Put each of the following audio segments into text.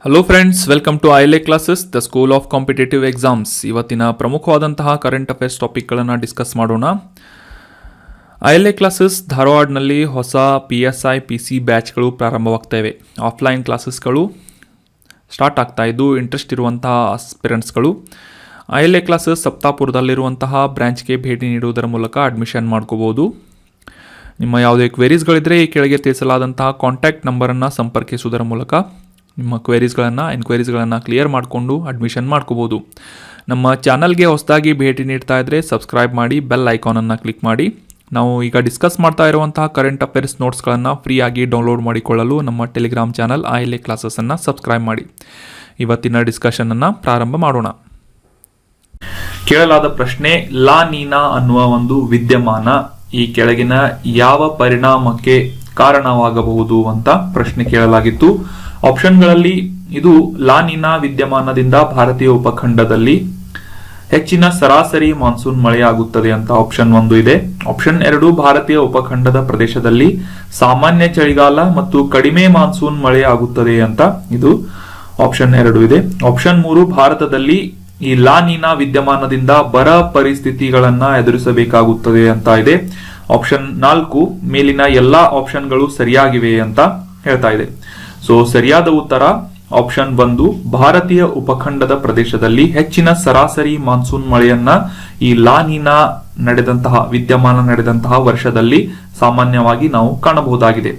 Hello friends, welcome to Aile classes, the school of competitive exams. ಇವತ್ತಿನ ಪ್ರಮುಖವಾದಂತಹ current affairs ಟಾಪಿಕ್ಗಳನ್ನು discuss ಮಾಡೋಣ. ಐಲೆ classes ಧಾರವಾಡನಲ್ಲಿ ಹೊಸ PSI PC ಬ್ಯಾಚ್ಗಳು ಪ್ರಾರಂಭವಾಗ್ತವೆ. Offline ಕ್ಲಾಸಸ್ಗಳು start ಆಗ್ತಾ ಇದ್ದು interest ಇರುವಂತಹ ಆಸ್ಪಿರೆಂಟ್ಸ್ಗಳು ಐಲೆ ಕ್ಲಾಸಸ್ ಸಪ್ತಾಪುರದಲ್ಲಿರುವಂತಹ ಬ್ರಾಂಚ್ಗೆ ಭೇಟಿ ನೀಡುವುದರ ಮೂಲಕ ಅಡ್ಮಿಷನ್ ಮಾಡ್ಕೋಬೋದು. ನಿಮ್ಮ ಯಾವುದೇ ಕ್ವೆರೀಸ್ಗಳಿದ್ದರೆ ಈ ಕೆಳಗೆ ತಿಳಿಸಲಾದಂತಹ ಕಾಂಟ್ಯಾಕ್ಟ್ ನಂಬರನ್ನು ಸಂಪರ್ಕಿಸುವುದರ ಮೂಲಕ ನಿಮ್ಮ ಎನ್ಕ್ವೈರೀಸ್ಗಳನ್ನು ಕ್ಲಿಯರ್ ಮಾಡಿಕೊಂಡು ಅಡ್ಮಿಷನ್ ಮಾಡ್ಕೋಬೋದು. ನಮ್ಮ ಚಾನಲ್ಗೆ ಹೊಸದಾಗಿ ಭೇಟಿ ನೀಡ್ತಾ ಇದ್ದರೆ ಸಬ್ಸ್ಕ್ರೈಬ್ ಮಾಡಿ, ಬೆಲ್ ಐಕಾನನ್ನು ಕ್ಲಿಕ್ ಮಾಡಿ. ನಾವು ಈಗ ಡಿಸ್ಕಸ್ ಮಾಡ್ತಾ ಇರುವಂತಹ ಕರೆಂಟ್ ಅಫೇರ್ಸ್ ನೋಟ್ಸ್ಗಳನ್ನು ಫ್ರೀಯಾಗಿ ಡೌನ್ಲೋಡ್ ಮಾಡಿಕೊಳ್ಳಲು ನಮ್ಮ ಟೆಲಿಗ್ರಾಮ್ ಚಾನಲ್ ಐಲೆ ಕ್ಲಾಸಸನ್ನು ಸಬ್ಸ್ಕ್ರೈಬ್ ಮಾಡಿ. ಇವತ್ತಿನ ಡಿಸ್ಕಷನನ್ನು ಪ್ರಾರಂಭ ಮಾಡೋಣ. ಕೇಳಲಾದ ಪ್ರಶ್ನೆ, ಲಾ ನೀನಾ ಅನ್ನುವ ಒಂದು ವಿದ್ಯಮಾನ ಈ ಕೆಳಗಿನ ಯಾವ ಪರಿಣಾಮಕ್ಕೆ ಕಾರಣವಾಗಬಹುದು ಅಂತ ಪ್ರಶ್ನೆ ಕೇಳಲಾಗಿತ್ತು. ಆಪ್ಷನ್ಗಳಲ್ಲಿ ಇದು ಲಾ ನೀನಾ ವಿದ್ಯಮಾನದಿಂದ ಭಾರತೀಯ ಉಪಖಂಡದಲ್ಲಿ ಹೆಚ್ಚಿನ ಸರಾಸರಿ ಮಾನ್ಸೂನ್ ಮಳೆಯಾಗುತ್ತದೆ ಅಂತ ಆಪ್ಷನ್ 1 ಇದೆ. ಆಪ್ಷನ್ 2 ಭಾರತೀಯ ಉಪಖಂಡದ ಪ್ರದೇಶದಲ್ಲಿ ಸಾಮಾನ್ಯ ಚಳಿಗಾಲ ಮತ್ತು ಕಡಿಮೆ ಮಾನ್ಸೂನ್ ಮಳೆ ಆಗುತ್ತದೆ ಅಂತ ಇದು ಆಪ್ಷನ್ 2 ಇದೆ. ಆಪ್ಷನ್ 3 ಭಾರತದಲ್ಲಿ ಈ ಲಾ ನೀನಾ ವಿದ್ಯಮಾನದಿಂದ ಬರ ಪರಿಸ್ಥಿತಿಗಳನ್ನ ಎದುರಿಸಬೇಕಾಗುತ್ತದೆ ಅಂತ ಇದೆ. ಆಪ್ಷನ್ 4 ಮೇಲಿನ ಎಲ್ಲಾ ಆಪ್ಷನ್ಗಳು ಸರಿಯಾಗಿವೆ ಅಂತ ಹೇಳ್ತಾ ಇದೆ. ಸೊ ಸರಿಯಾದ ಉತ್ತರ ಆಪ್ಷನ್ 1, ಭಾರತೀಯ ಉಪಖಂಡದ ಪ್ರದೇಶದಲ್ಲಿ ಹೆಚ್ಚಿನ ಸರಾಸರಿ ಮಾನ್ಸೂನ್ ಮಳೆಯನ್ನ ಈ ಲಾ ನೀನಾ ವಿದ್ಯಮಾನ ನಡೆದಂತಹ ವರ್ಷದಲ್ಲಿ ಸಾಮಾನ್ಯವಾಗಿ ನಾವು ಕಾಣಬಹುದಾಗಿದೆ.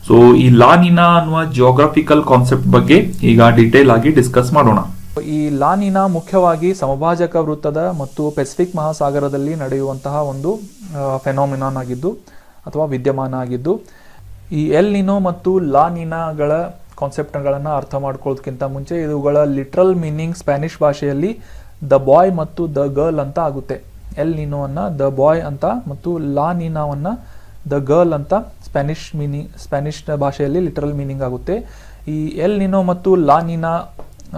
ಸೊ ಈ ಲಾ ನೀನಾ ಅನ್ನುವ ಜಿಯೋಗ್ರಫಿಕಲ್ ಕಾನ್ಸೆಪ್ಟ್ ಬಗ್ಗೆ ಈಗ ಡೀಟೇಲ್ ಆಗಿ ಡಿಸ್ಕಸ್ ಮಾಡೋಣ. ಈ ಲಾ ನೀನಾ ಮುಖ್ಯವಾಗಿ ಸಮಭಾಜಕ ವೃತ್ತದ ಮತ್ತು ಪೆಸಿಫಿಕ್ ಮಹಾಸಾಗರದಲ್ಲಿ ನಡೆಯುವಂತಹ ಒಂದು ಫೆನಾಮಿನಾನ್ ಆಗಿದ್ದು ಅಥವಾ ವಿದ್ಯಮಾನ ಆಗಿದ್ದು, ಈ ಎಲ್ ನಿನೋ ಮತ್ತು ಲಾ ನೀನಾಗಳ ಕಾನ್ಸೆಪ್ಟ್ಗಳನ್ನು ಅರ್ಥ ಮಾಡ್ಕೊಳ್ಳೋದಕ್ಕಿಂತ ಮುಂಚೆ ಇವುಗಳ ಲಿಟ್ರಲ್ ಮೀನಿಂಗ್ ಸ್ಪ್ಯಾನಿಷ್ ಭಾಷೆಯಲ್ಲಿ ದ ಬಾಯ್ ಮತ್ತು ದ ಗರ್ಲ್ ಅಂತ ಆಗುತ್ತೆ. ಎಲ್ ನಿನೋವನ್ನು ದ ಬಾಯ್ ಅಂತ ಮತ್ತು ಲಾ ನೀನಾವನ್ನು ದ ಗರ್ಲ್ ಅಂತ ಸ್ಪ್ಯಾನಿಷ್ ಭಾಷೆಯಲ್ಲಿ ಲಿಟ್ರಲ್ ಮೀನಿಂಗ್ ಆಗುತ್ತೆ. ಈ ಎಲ್ ನಿನೋ ಮತ್ತು ಲಾ ನೀನಾ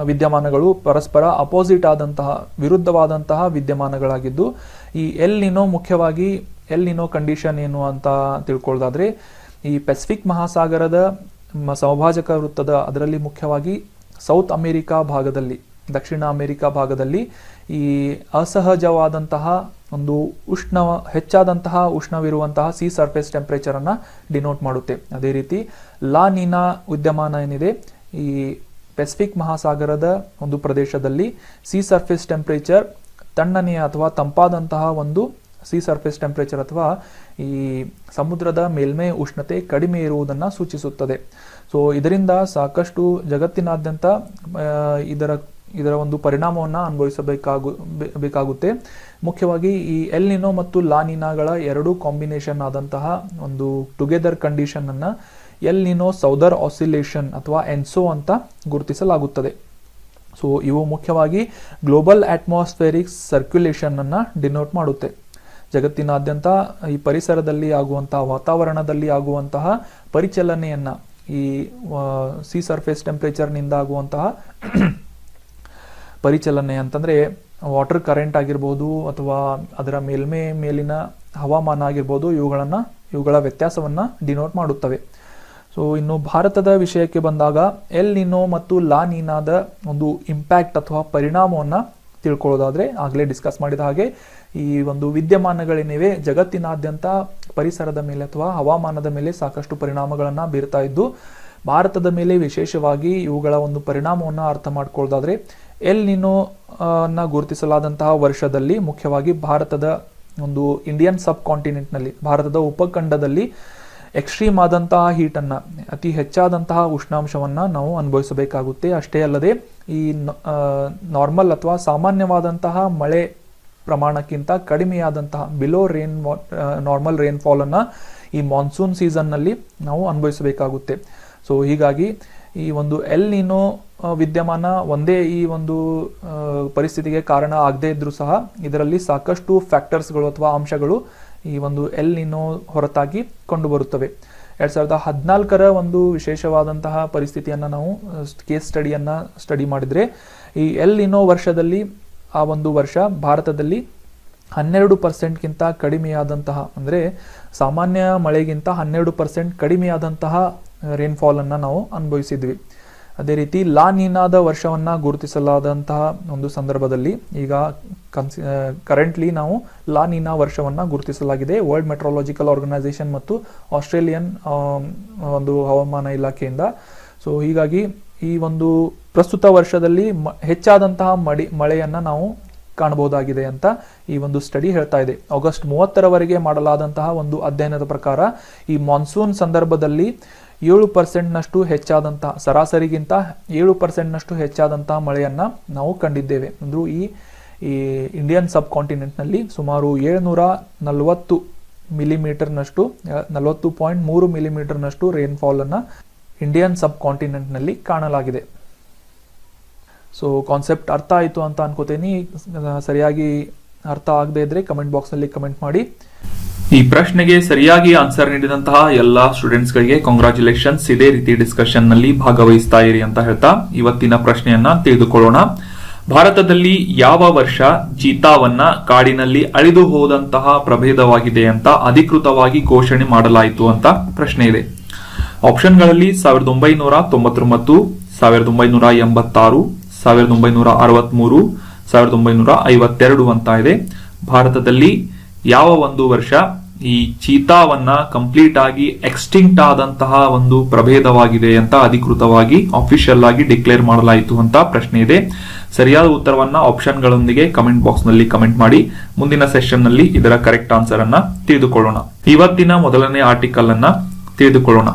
ವಿದ್ಯಮಾನಗಳು ಪರಸ್ಪರ ಅಪೋಸಿಟ್ ಆದಂತಹ ವಿರುದ್ಧವಾದಂತಹ ವಿದ್ಯಮಾನಗಳಾಗಿದ್ದು, ಈ ಎಲ್ ನಿನೋ ಮುಖ್ಯವಾಗಿ ಎಲ್ ನಿನೋ ಕಂಡೀಷನ್ ಏನು ಅಂತ ತಿಳ್ಕೊಳ್ಳೋದಾದ್ರೆ, ಈ ಪೆಸಿಫಿಕ್ ಮಹಾಸಾಗರದ ಸಮಭಾಜಕ ವೃತ್ತದ ಅದರಲ್ಲಿ ಮುಖ್ಯವಾಗಿ ಸೌತ್ ಅಮೆರಿಕಾ ಭಾಗದಲ್ಲಿ, ದಕ್ಷಿಣ ಅಮೆರಿಕಾ ಭಾಗದಲ್ಲಿ ಈ ಅಸಹಜವಾದಂತಹ ಒಂದು ಹೆಚ್ಚಾದಂತಹ ಉಷ್ಣವಿರುವಂತಹ ಸಿ ಸರ್ಫೇಸ್ ಟೆಂಪರೇಚರ್ ಅನ್ನ ಡಿನೋಟ್ ಮಾಡುತ್ತೆ. ಅದೇ ರೀತಿ ಲಾ ನೀನಾ ವಿದ್ಯಮಾನ ಏನಿದೆ, ಈ ಪೆಸಿಫಿಕ್ ಮಹಾಸಾಗರದ ಒಂದು ಪ್ರದೇಶದಲ್ಲಿ ಸಿ ಸರ್ಫೇಸ್ ಟೆಂಪರೇಚರ್ ತಣ್ಣನೆಯ ಅಥವಾ ತಂಪಾದಂತಹ ಒಂದು ಸಿ ಸರ್ಫೇಸ್ ಟೆಂಪರೇಚರ್ ಅಥವಾ ಈ ಸಮುದ್ರದ ಮೇಲ್ಮೈ ಉಷ್ಣತೆ ಕಡಿಮೆ ಇರುವುದನ್ನು ಸೂಚಿಸುತ್ತದೆ. ಸೊ ಇದರಿಂದ ಸಾಕಷ್ಟು ಜಗತ್ತಿನಾದ್ಯಂತ ಇದರ ಒಂದು ಪರಿಣಾಮವನ್ನು ಅನುಭವಿಸಬೇಕಾಗುತ್ತೆ. ಮುಖ್ಯವಾಗಿ ಈ ಎಲ್ ನಿನೋ ಮತ್ತು ಲಾ ನೀನಾಗಳ ಎರಡು ಕಾಂಬಿನೇಷನ್ ಆದಂತಹ ಒಂದು ಟುಗೆದರ್ ಕಂಡೀಷನ್ ಅನ್ನ ಎಲ್ ನಿನೋ ಸೌದರ್ ಆಸಿಲೇಷನ್ ಅಥವಾ ಎನ್ಸೋ ಅಂತ ಗುರುತಿಸಲಾಗುತ್ತದೆ. ಸೊ ಇವು ಮುಖ್ಯವಾಗಿ ಗ್ಲೋಬಲ್ ಅಟ್ಮಾಸ್ಫೇರಿಕ್ ಸರ್ಕ್ಯುಲೇಷನ್ ಅನ್ನ ಡಿನೋಟ್ ಮಾಡುತ್ತೆ. ಜಗತ್ತಿನಾದ್ಯಂತ ಈ ಪರಿಸರದಲ್ಲಿ ಆಗುವಂತಹ, ವಾತಾವರಣದಲ್ಲಿ ಆಗುವಂತಹ ಪರಿಚಲನೆಯನ್ನ, ಈ ಸಿ ಸರ್ಫೇಸ್ ಟೆಂಪರೇಚರ್ನಿಂದ ಆಗುವಂತಹ ಪರಿಚಲನೆ ಅಂತಂದ್ರೆ ವಾಟರ್ ಕರೆಂಟ್ ಆಗಿರ್ಬೋದು ಅಥವಾ ಅದರ ಮೇಲಿನ ಹವಾಮಾನ ಆಗಿರ್ಬೋದು, ಇವುಗಳ ವ್ಯತ್ಯಾಸವನ್ನ ಡಿನೋಟ್ ಮಾಡುತ್ತವೆ. ಸೊ ಇನ್ನು ಭಾರತದ ವಿಷಯಕ್ಕೆ ಬಂದಾಗ ಎಲ್ ನಿನೋ ಮತ್ತು ಲಾ ನೀನಾದ ಒಂದು ಇಂಪ್ಯಾಕ್ಟ್ ಅಥವಾ ಪರಿಣಾಮವನ್ನ ತಿಳ್ಕೊಳ್ಳೋದಾದ್ರೆ, ಆಗಲೇ ಡಿಸ್ಕಸ್ ಮಾಡಿದ ಹಾಗೆ ಈ ಒಂದು ವಿದ್ಯಮಾನಗಳೇನಿವೆ ಜಗತ್ತಿನಾದ್ಯಂತ ಪರಿಸರದ ಮೇಲೆ ಅಥವಾ ಹವಾಮಾನದ ಮೇಲೆ ಸಾಕಷ್ಟು ಪರಿಣಾಮಗಳನ್ನ ಬೀರ್ತಾ ಇದ್ದು, ಭಾರತದ ಮೇಲೆ ವಿಶೇಷವಾಗಿ ಇವುಗಳ ಒಂದು ಪರಿಣಾಮವನ್ನ ಅರ್ಥ ಮಾಡ್ಕೊಳ್ಳೋದಾದ್ರೆ, ಎಲ್ ನಿನೋ ಗುರುತಿಸಲಾದಂತಹ ವರ್ಷದಲ್ಲಿ ಮುಖ್ಯವಾಗಿ ಭಾರತದ ಒಂದು ಇಂಡಿಯನ್ ಸಬ್ ಕಾಂಟಿನೆಂಟ್ನಲ್ಲಿ, ಭಾರತದ ಉಪಖಂಡದಲ್ಲಿ ಎಕ್ಸ್ಟ್ರೀಮ್ ಆದಂತಹ ಹೀಟನ್ನು, ಅತಿ ಹೆಚ್ಚಾದಂತಹ ಉಷ್ಣಾಂಶವನ್ನ ನಾವು ಅನುಭವಿಸಬೇಕಾಗುತ್ತೆ. ಅಷ್ಟೇ ಅಲ್ಲದೆ ಈ ನಾರ್ಮಲ್ ಅಥವಾ ಸಾಮಾನ್ಯವಾದಂತಹ ಮಳೆ ಪ್ರಮಾಣಕ್ಕಿಂತ ಕಡಿಮೆಯಾದಂತಹ ಬಿಲೋ ನಾರ್ಮಲ್ ರೈನ್ಫಾಲ್ ಅನ್ನ ಈ ಮಾನ್ಸೂನ್ ಸೀಸನ್ ನಲ್ಲಿ ನಾವು ಅನುಭವಿಸಬೇಕಾಗುತ್ತೆ. ಸೊ ಹೀಗಾಗಿ ಈ ಒಂದು ಎಲ್ ನಿನೋ ವಿದ್ಯಮಾನ ಒಂದೇ ಈ ಒಂದು ಪರಿಸ್ಥಿತಿಗೆ ಕಾರಣ ಆಗದೇ ಇದ್ರೂ ಸಹ ಇದರಲ್ಲಿ ಸಾಕಷ್ಟು ಫ್ಯಾಕ್ಟರ್ಸ್ಗಳು ಅಥವಾ ಅಂಶಗಳು ಈ ಒಂದು ಎಲ್ ನಿನೋ ಹೊರತಾಗಿ ಕಂಡು ಬರುತ್ತವೆ. 2014 ಒಂದು ವಿಶೇಷವಾದಂತಹ ಪರಿಸ್ಥಿತಿಯನ್ನ ನಾವು ಕೇಸ್ ಸ್ಟಡಿ ಮಾಡಿದ್ರೆ, ಈ ಎಲ್ ನಿನೋ ವರ್ಷದಲ್ಲಿ ಆ ಒಂದು ವರ್ಷ ಭಾರತದಲ್ಲಿ 12% ಕಡಿಮೆಯಾದಂತಹ, ಅಂದರೆ ಸಾಮಾನ್ಯ ಮಳೆಗಿಂತ 12% ಕಡಿಮೆಯಾದಂತಹ ರೇನ್ಫಾಲ್ ಅನ್ನ ನಾವು ಅನುಭವಿಸಿದ್ವಿ. ಅದೇ ರೀತಿ ಲಾ ನೀನಾದ ವರ್ಷವನ್ನ ಗುರುತಿಸಲಾದಂತಹ ಒಂದು ಸಂದರ್ಭದಲ್ಲಿ ಈಗ ಕರೆಂಟ್ಲಿ ನಾವು ಲಾ ನೀನಾ ವರ್ಷವನ್ನ ಗುರುತಿಸಲಾಗಿದೆ ವರ್ಲ್ಡ್ ಮೆಟ್ರಾಲಜಿಕಲ್ ಆರ್ಗನೈಸೇಷನ್ ಮತ್ತು ಆಸ್ಟ್ರೇಲಿಯನ್ ಒಂದು ಹವಾಮಾನ ಇಲಾಖೆಯಿಂದ. ಸೊ ಹೀಗಾಗಿ ಈ ಒಂದು ಪ್ರಸ್ತುತ ವರ್ಷದಲ್ಲಿ ಹೆಚ್ಚಾದಂತಹ ಮಳೆಯನ್ನ ನಾವು ಕಾಣಬಹುದಾಗಿದೆ ಅಂತ ಈ ಒಂದು ಸ್ಟಡಿ ಹೇಳ್ತಾ ಇದೆ. ಆಗಸ್ಟ್ 30ರವರೆಗೆ ಮಾಡಲಾದಂತಹ ಒಂದು ಅಧ್ಯಯನದ ಪ್ರಕಾರ ಈ ಮಾನ್ಸೂನ್ ಸಂದರ್ಭದಲ್ಲಿ 7% ಹೆಚ್ಚಾದಂತಹ ಸರಾಸರಿಗಿಂತ 7% ಹೆಚ್ಚಾದಂತಹ ಮಳೆಯನ್ನ ನಾವು ಕಂಡಿದ್ದೇವೆ. ಅಂದ್ರೂ ಈ ಇಂಡಿಯನ್ ಸಬ್ ಕಾಂಟಿನೆಂಟ್ ನಲ್ಲಿ ಸುಮಾರು 740 ಮಿಲಿಮೀಟರ್ನಷ್ಟು 40.3 ಮಿಲಿಮೀಟರ್ನಷ್ಟು ರೇನ್ಫಾಲ್ ಅನ್ನ ಇಂಡಿಯನ್ ಸಬ್ ಕಾಂಟಿನೆಂಟ್ ನಲ್ಲಿ ಕಾಣಲಾಗಿದೆ. ಸೊ ಕಾನ್ಸೆಪ್ಟ್ ಅರ್ಥ ಆಯಿತು ಅಂತ ಅನ್ಕೋತೀನಿ. ಸರಿಯಾಗಿ ಅರ್ಥ ಆಗದೆ ಇದ್ರೆ ಕಮೆಂಟ್ ಬಾಕ್ಸ್ ನಲ್ಲಿ ಕಮೆಂಟ್ ಮಾಡಿ. ಈ ಪ್ರಶ್ನೆಗೆ ಸರಿಯಾಗಿ ಆನ್ಸರ್ ನೀಡಿದಂತಹ ಎಲ್ಲಾ ಸ್ಟೂಡೆಂಟ್ಸ್ ಗಳಿಗೆ ಕಾಂಗ್ರಾಚುಲೇಷನ್ಸ್. ಇದೇ ರೀತಿ ಡಿಸ್ಕಷನ್ ನಲ್ಲಿ ಭಾಗವಹಿಸ್ತಾ ಇರಿ ಅಂತ ಹೇಳ್ತಾ ಇವತ್ತಿನ ಪ್ರಶ್ನೆಯನ್ನ ತಿಳಿದುಕೊಳ್ಳೋಣ. ಭಾರತದಲ್ಲಿ ಯಾವ ವರ್ಷ ಚೀತಾವನ್ನ ಕಾಡಿನಲ್ಲಿ ಅಳಿದು ಹೋದಂತಹ ಪ್ರಭೇದವಾಗಿದೆ ಅಂತ ಅಧಿಕೃತವಾಗಿ ಘೋಷಣೆ ಮಾಡಲಾಯಿತು ಅಂತ ಪ್ರಶ್ನೆ ಇದೆ. ಆಪ್ಷನ್ಗಳಲ್ಲಿ 1999, 1986, 1963, 1952 ಅಂತ ಇದೆ. ಭಾರತದಲ್ಲಿ ಯಾವ ಒಂದು ವರ್ಷ ಈ ಚೀತಾವನ್ನ ಕಂಪ್ಲೀಟ್ ಆಗಿ ಎಕ್ಸ್ಟಿಂಕ್ಟ್ ಆದಂತಹ ಒಂದು ಪ್ರಭೇದವಾಗಿದೆ ಅಂತ ಅಧಿಕೃತವಾಗಿ ಅಫಿಷಿಯಲ್ ಆಗಿ ಡಿಕ್ಲೇರ್ ಮಾಡಲಾಯಿತು ಅಂತ ಪ್ರಶ್ನೆ ಇದೆ. ಸರಿಯಾದ ಉತ್ತರವನ್ನ ಆಪ್ಷನ್ಗಳೊಂದಿಗೆ ಕಮೆಂಟ್ ಬಾಕ್ಸ್ ನಲ್ಲಿ ಕಮೆಂಟ್ ಮಾಡಿ. ಮುಂದಿನ ಸೆಷನ್ ನಲ್ಲಿ ಇದರ ಕರೆಕ್ಟ್ ಆನ್ಸರ್ ಅನ್ನ ತಿಳಿದುಕೊಳ್ಳೋಣ. ಇವತ್ತಿನ ಮೊದಲನೇ ಆರ್ಟಿಕಲ್ ಅನ್ನ ತಿಳಿದುಕೊಳ್ಳೋಣ.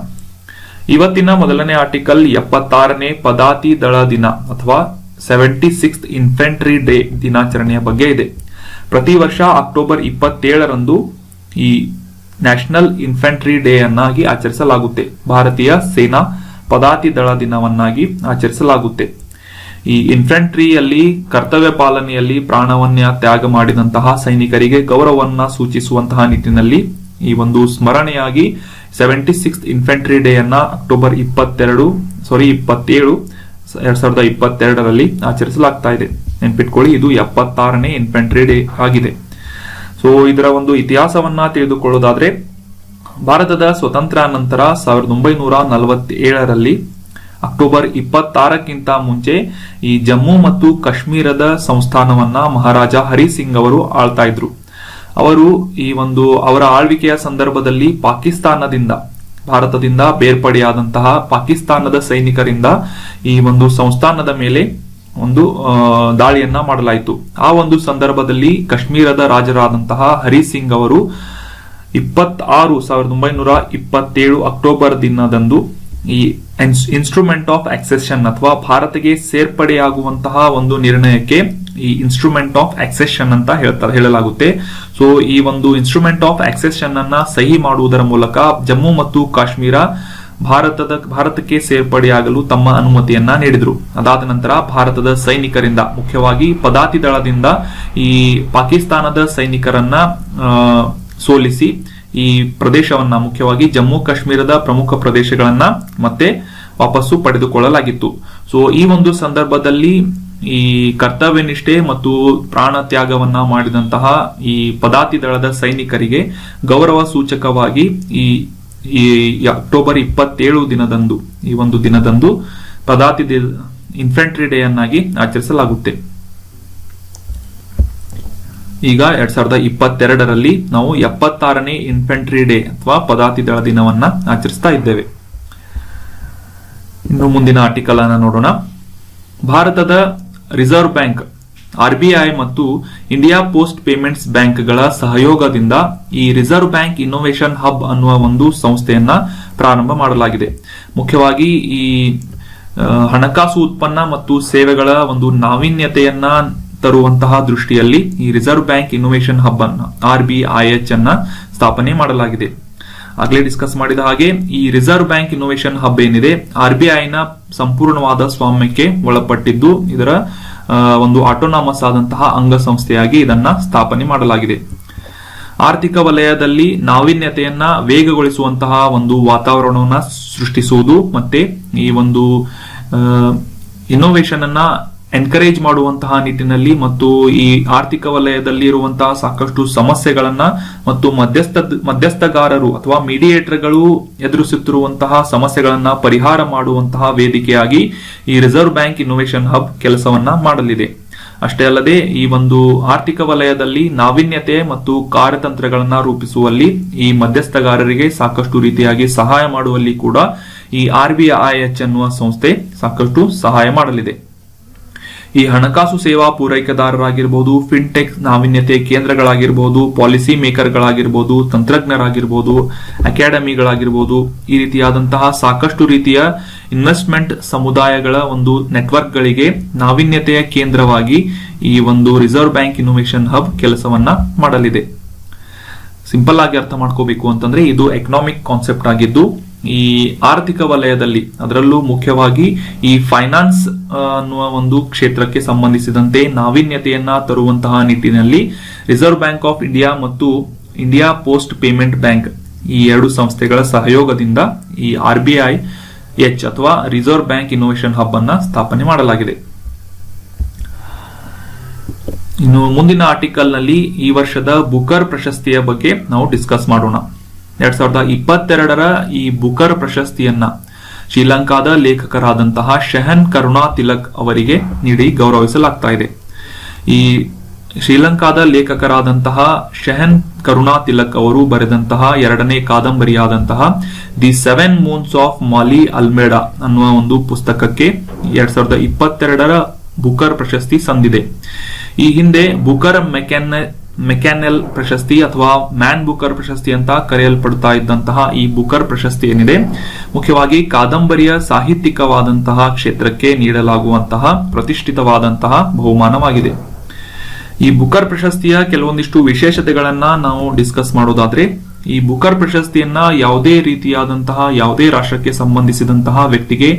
ಇವತ್ತಿನ ಮೊದಲನೇ ಆರ್ಟಿಕಲ್ 76ನೇ ಪದಾತಿ ದಳ ದಿನ ಅಥವಾ 76th ಇನ್ಫೆಂಟ್ರಿ ಡೇ ದಿನಾಚರಣೆಯ ಬಗ್ಗೆ ಇದೆ. ಪ್ರತಿ ವರ್ಷ ಅಕ್ಟೋಬರ್ 27ರಂದು ಈ ನ್ಯಾಷನಲ್ ಇನ್ಫೆಂಟ್ರಿ ಡೇ ಅನ್ನಾಗಿ ಆಚರಿಸಲಾಗುತ್ತೆ. ಭಾರತೀಯ ಸೇನಾ ಪದಾತಿ ದಳ ದಿನವನ್ನಾಗಿ ಆಚರಿಸಲಾಗುತ್ತೆ. ಈ ಇನ್ಫೆಂಟ್ರಿಯಲ್ಲಿ ಕರ್ತವ್ಯ ಪಾಲನೆಯಲ್ಲಿ ಪ್ರಾಣವನ್ನ ತ್ಯಾಗ ಮಾಡಿದಂತಹ ಸೈನಿಕರಿಗೆ ಗೌರವವನ್ನ ಸೂಚಿಸುವಂತಹ ನಿಟ್ಟಿನಲ್ಲಿ ಈ ಒಂದು ಸ್ಮರಣೆಯಾಗಿ 76th ಇನ್ಫೆಂಟ್ರಿ ಡೇ ಅನ್ನ ಅಕ್ಟೋಬರ್ 27, 2022ರಲ್ಲಿ ಆಚರಿಸಲಾಗ್ತಾ ಇದೆ. ನೆನ್ಪಿಟ್ಕೊಳ್ಳಿ, ಇದು 76ನೇ ಇನ್ಫೆಂಟ್ರಿ ಡೇ ಆಗಿದೆ. ಸೊ ಇದರ ಒಂದು ಇತಿಹಾಸವನ್ನ ತಿಳಿದುಕೊಳ್ಳೋದಾದ್ರೆ, ಭಾರತದ ಸ್ವತಂತ್ರ ನಂತರ 1947ರಲ್ಲಿ ಅಕ್ಟೋಬರ್ 26ಕ್ಕಿಂತ ಮುಂಚೆ ಈ ಜಮ್ಮು ಮತ್ತು ಕಾಶ್ಮೀರದ ಸಂಸ್ಥಾನವನ್ನ ಮಹಾರಾಜ ಹರಿ ಸಿಂಗ್ ಅವರು ಆಳ್ತಾ ಇದ್ರು. ಅವರು ಈ ಒಂದು ಅವರ ಆಳ್ವಿಕೆಯ ಸಂದರ್ಭದಲ್ಲಿ ಭಾರತದಿಂದ ಬೇರ್ಪಡೆಯಾದಂತಹ ಪಾಕಿಸ್ತಾನದ ಸೈನಿಕರಿಂದ ಈ ಒಂದು ಸಂಸ್ಥಾನದ ಮೇಲೆ ಒಂದು ದಾಳಿಯನ್ನ ಮಾಡಲಾಯಿತು. ಆ ಒಂದು ಸಂದರ್ಭದಲ್ಲಿ ಕಾಶ್ಮೀರದ ರಾಜರಾದಂತಹ ಹರಿ ಸಿಂಗ್ ಅವರು 1927 ಅಕ್ಟೋಬರ್ ದಿನದಂದು ಈ ಇನ್ಸ್ಟ್ರೂಮೆಂಟ್ ಆಫ್ ಅಕ್ಸೆಷನ್ ಅಥವಾ ಭಾರತಕ್ಕೆ ಸೇರ್ಪಡೆಯಾಗುವಂತಹ ಒಂದು ನಿರ್ಣಯಕ್ಕೆ ಈ ಇನ್ಸ್ಟ್ರೂಮೆಂಟ್ ಆಫ್ ಅಕ್ಸೆಷನ್ ಅಂತ ಹೇಳಲಾಗುತ್ತೆ. ಸೊ ಈ ಒಂದು ಇನ್ಸ್ಟ್ರೂಮೆಂಟ್ ಆಫ್ ಅಕ್ಸೆಷನ್ ಅನ್ನ ಸಹಿ ಮಾಡುವುದರ ಮೂಲಕ ಜಮ್ಮು ಮತ್ತು ಕಾಶ್ಮೀರ ಭಾರತಕ್ಕೆ ಸೇರ್ಪಡೆಯಾಗಲು ತಮ್ಮ ಅನುಮತಿಯನ್ನ ನೀಡಿದ್ರು. ಅದಾದ ನಂತರ ಭಾರತದ ಸೈನಿಕರಿಂದ, ಮುಖ್ಯವಾಗಿ ಪದಾತಿ ದಳದಿಂದ ಈ ಪಾಕಿಸ್ತಾನದ ಸೈನಿಕರನ್ನ ಸೋಲಿಸಿ ಈ ಪ್ರದೇಶವನ್ನ, ಮುಖ್ಯವಾಗಿ ಜಮ್ಮು ಕಾಶ್ಮೀರದ ಪ್ರಮುಖ ಪ್ರದೇಶಗಳನ್ನ ಮತ್ತೆ ವಾಪಸ್ಸು ಪಡೆದುಕೊಳ್ಳಲಾಗಿತ್ತು. ಸೊ ಈ ಒಂದು ಸಂದರ್ಭದಲ್ಲಿ ಈ ಕರ್ತವ್ಯ ನಿಷ್ಠೆ ಮತ್ತು ಪ್ರಾಣ ತ್ಯಾಗವನ್ನ ಮಾಡಿದಂತಹ ಈ ಪದಾತಿ ದಳದ ಸೈನಿಕರಿಗೆ ಗೌರವ ಸೂಚಕವಾಗಿ ಈ ಅಕ್ಟೋಬರ್ 27 ದಿನದಂದು ಈ ಒಂದು ದಿನದಂದು ಪದಾತಿ ಇನ್ಫೆಂಟ್ರಿ ಡೇ ಅನ್ನಾಗಿ ಆಚರಿಸಲಾಗುತ್ತೆ. ಈಗ 2022ರಲ್ಲಿ ನಾವು 76ನೇ ಇನ್ಫೆಂಟ್ರಿ ಡೇ ಅಥವಾ ಪದಾತಿ ದಳ ದಿನವನ್ನ ಆಚರಿಸ್ತಾ ಇದ್ದೇವೆ. ಇನ್ನು ಮುಂದಿನ ಆರ್ಟಿಕಲ್ ಅನ್ನ ನೋಡೋಣ. ಭಾರತದ ರಿಸರ್ವ್ ಬ್ಯಾಂಕ್ RBI ಮತ್ತು ಇಂಡಿಯಾ ಪೋಸ್ಟ್ ಪೇಮೆಂಟ್ಸ್ ಬ್ಯಾಂಕ್ಗಳ ಸಹಯೋಗದಿಂದ ಈ ರಿಸರ್ವ್ ಬ್ಯಾಂಕ್ ಇನ್ನೋವೇಷನ್ ಹಬ್ ಅನ್ನುವ ಒಂದು ಸಂಸ್ಥೆಯನ್ನ ಪ್ರಾರಂಭ ಮಾಡಲಾಗಿದೆ. ಮುಖ್ಯವಾಗಿ ಈ ಹಣಕಾಸು ಉತ್ಪನ್ನ ಮತ್ತು ಸೇವೆಗಳ ಒಂದು ನಾವೀನ್ಯತೆಯನ್ನ ತರುವಂತಹ ದೃಷ್ಟಿಯಲ್ಲಿ ಈ ರಿಸರ್ವ್ ಬ್ಯಾಂಕ್ ಇನ್ನೋವೇಷನ್ ಹಬ್ ಅನ್ನ RBIH ಅನ್ನ ಸ್ಥಾಪನೆ ಮಾಡಲಾಗಿದೆ. ಆಗ್ಲೇ ಡಿಸ್ಕಸ್ ಮಾಡಿದ ಹಾಗೆ ಈ ರಿಸರ್ವ್ ಬ್ಯಾಂಕ್ ಇನ್ನೋವೇಷನ್ ಹಬ್ ಏನಿದೆ RBI ನ ಸಂಪೂರ್ಣವಾದ ಸ್ವಾಮ್ಯಕ್ಕೆ ಒಳಪಟ್ಟಿದ್ದು ಇದರ ಒಂದು ಆಟೋನಾಮಸ್ ಆದಂತಹ ಅಂಗಸಂಸ್ಥೆಯಾಗಿ ಇದನ್ನ ಸ್ಥಾಪನೆ ಮಾಡಲಾಗಿದೆ. ಆರ್ಥಿಕ ವಲಯದಲ್ಲಿ ನಾವೀನ್ಯತೆಯನ್ನ ವೇಗಗೊಳಿಸುವಂತಹ ಒಂದು ವಾತಾವರಣವನ್ನ ಸೃಷ್ಟಿಸುವುದು ಮತ್ತೆ ಈ ಒಂದು ಇನ್ನೋವೇಷನ್ ಅನ್ನ ಎನ್ಕರೇಜ್ ಮಾಡುವಂತಹ ನಿಟ್ಟಿನಲ್ಲಿ ಮತ್ತು ಈ ಆರ್ಥಿಕ ವಲಯದಲ್ಲಿ ಇರುವಂತಹ ಸಾಕಷ್ಟು ಸಮಸ್ಯೆಗಳನ್ನ ಮತ್ತು ಮಧ್ಯಸ್ಥಗಾರರು ಅಥವಾ ಮೀಡಿಯೇಟರ್ಗಳು ಎದುರಿಸುತ್ತಿರುವಂತಹ ಸಮಸ್ಯೆಗಳನ್ನ ಪರಿಹಾರ ಮಾಡುವಂತಹ ವೇದಿಕೆಯಾಗಿ ಈ ರಿಸರ್ವ್ ಬ್ಯಾಂಕ್ ಇನ್ನೋವೇಷನ್ ಹಬ್ ಕೆಲಸವನ್ನ ಮಾಡಲಿದೆ. ಅಷ್ಟೇ ಅಲ್ಲದೆ ಈ ಒಂದು ಆರ್ಥಿಕ ವಲಯದಲ್ಲಿ ನಾವೀನ್ಯತೆ ಮತ್ತು ಕಾರ್ಯತಂತ್ರಗಳನ್ನ ರೂಪಿಸುವಲ್ಲಿ ಈ ಮಧ್ಯಸ್ಥಗಾರರಿಗೆ ಸಾಕಷ್ಟು ರೀತಿಯಾಗಿ ಸಹಾಯ ಮಾಡುವಲ್ಲಿ ಕೂಡ ಈ RBIH ಅನ್ನುವ ಸಂಸ್ಥೆ ಸಾಕಷ್ಟು ಸಹಾಯ ಮಾಡಲಿದೆ. ಈ ಹಣಕಾಸು ಸೇವಾ ಪೂರೈಕೆದಾರರಾಗಿರ್ಬೋದು, ಫಿನ್ಟೆಕ್ ನಾವೀನ್ಯತೆ ಕೇಂದ್ರಗಳಾಗಿರ್ಬೋದು, ಪಾಲಿಸಿ ಮೇಕರ್ಗಳಾಗಿರ್ಬೋದು, ತಂತ್ರಜ್ಞರಾಗಿರ್ಬೋದು, ಅಕಾಡೆಮಿಗಳಾಗಿರ್ಬೋದು, ಈ ರೀತಿಯಾದಂತಹ ಸಾಕಷ್ಟು ರೀತಿಯ ಇನ್ವೆಸ್ಟ್ಮೆಂಟ್ ಸಮುದಾಯಗಳ ಒಂದು ನೆಟ್ವರ್ಕ್ಗಳಿಗೆ ನಾವೀನ್ಯತೆಯ ಕೇಂದ್ರವಾಗಿ ಈ ಒಂದು ರಿಸರ್ವ್ ಬ್ಯಾಂಕ್ ಇನ್ನೋವೇಷನ್ ಹಬ್ ಕೆಲಸವನ್ನ ಮಾಡಲಿದೆ. ಸಿಂಪಲ್ ಆಗಿ ಅರ್ಥ ಮಾಡ್ಕೋಬೇಕು ಅಂತಂದ್ರೆ ಇದು ಎಕನಾಮಿಕ್ ಕಾನ್ಸೆಪ್ಟ್ ಆಗಿದ್ದು ಈ ಆರ್ಥಿಕ ವಲಯದಲ್ಲಿ ಅದರಲ್ಲೂ ಮುಖ್ಯವಾಗಿ ಈ ಫೈನಾನ್ಸ್ ಅನ್ನುವ ಒಂದು ಕ್ಷೇತ್ರಕ್ಕೆ ಸಂಬಂಧಿಸಿದಂತೆ ನಾವೀನ್ಯತೆಯನ್ನ ತರುವಂತಹ ನಿಟ್ಟಿನಲ್ಲಿ ರಿಸರ್ವ್ ಬ್ಯಾಂಕ್ ಆಫ್ ಇಂಡಿಯಾ ಮತ್ತು ಇಂಡಿಯಾ ಪೋಸ್ಟ್ ಪೇಮೆಂಟ್ ಬ್ಯಾಂಕ್ ಈ ಎರಡು ಸಂಸ್ಥೆಗಳ ಸಹಯೋಗದಿಂದ ಈ RBIH ಅಥವಾ ರಿಸರ್ವ್ ಬ್ಯಾಂಕ್ ಇನ್ನೋವೇಷನ್ ಹಬ್ ಅನ್ನ ಸ್ಥಾಪನೆ ಮಾಡಲಾಗಿದೆ. ಇನ್ನು ಮುಂದಿನ ಆರ್ಟಿಕಲ್ ನಲ್ಲಿ ಈ ವರ್ಷದ ಬುಕರ್ ಪ್ರಶಸ್ತಿಯ ಬಗ್ಗೆ ನಾವು ಡಿಸ್ಕಸ್ ಮಾಡೋಣ. 2022ರ ಈ ಬುಕರ್ ಪ್ರಶಸ್ತಿಯನ್ನ ಶ್ರೀಲಂಕಾದ ಲೇಖಕರಾದಂತಹ ಶಹನ್ ಕರುಣಾ ತಿಲಕ್ ಅವರಿಗೆ ನೀಡಿ ಗೌರವಿಸಲಾಗ್ತಾ ಇದೆ. ಈ ಶ್ರೀಲಂಕಾದ ಲೇಖಕರಾದಂತಹ ಶಹನ್ ಕರುಣಾ ತಿಲಕ್ ಅವರು ಬರೆದಂತಹ ಎರಡನೇ ಕಾದಂಬರಿಯಾದಂತಹ the 7 moons of Maali Almeida ಅನ್ನುವ ಒಂದು ಪುಸ್ತಕಕ್ಕೆ 2022ರ ಬುಕರ್ ಪ್ರಶಸ್ತಿ ಸಂದಿದೆ. ಈ ಹಿಂದೆ ಬುಕರ್ ಮೆಕ್ಯಾನೆಲ್ ಪ್ರಶಸ್ತಿ ಅಥವಾ ಮ್ಯಾನ್ ಬುಕರ್ ಪ್ರಶಸ್ತಿ ಅಂತ ಕರೆಯಲ್ಪಡ್ತಾ ಇದ್ದಂತಹ ಈ ಬುಕರ್ ಪ್ರಶಸ್ತಿ ಏನಿದೆ ಮುಖ್ಯವಾಗಿ ಕಾದಂಬರಿಯ ಸಾಹಿತ್ಯಿಕವಾದಂತಹ ಕ್ಷೇತ್ರಕ್ಕೆ ನೀಡಲಾಗುವಂತಹ ಪ್ರತಿಷ್ಠಿತವಾದಂತಹ ಬಹುಮಾನವಾಗಿದೆ. ಈ ಬುಕರ್ ಪ್ರಶಸ್ತಿಯ ಕೆಲವೊಂದಿಷ್ಟು ವಿಶೇಷತೆಗಳನ್ನ ನಾವು ಡಿಸ್ಕಸ್ ಮಾಡೋದಾದ್ರೆ ಈ ಬುಕರ್ ಪ್ರಶಸ್ತಿಯನ್ನ ಯಾವುದೇ ರೀತಿಯಾದಂತಹ ಯಾವುದೇ ರಾಷ್ಟ್ರಕ್ಕೆ ಸಂಬಂಧಿಸಿದಂತಹ ವ್ಯಕ್ತಿಗೆ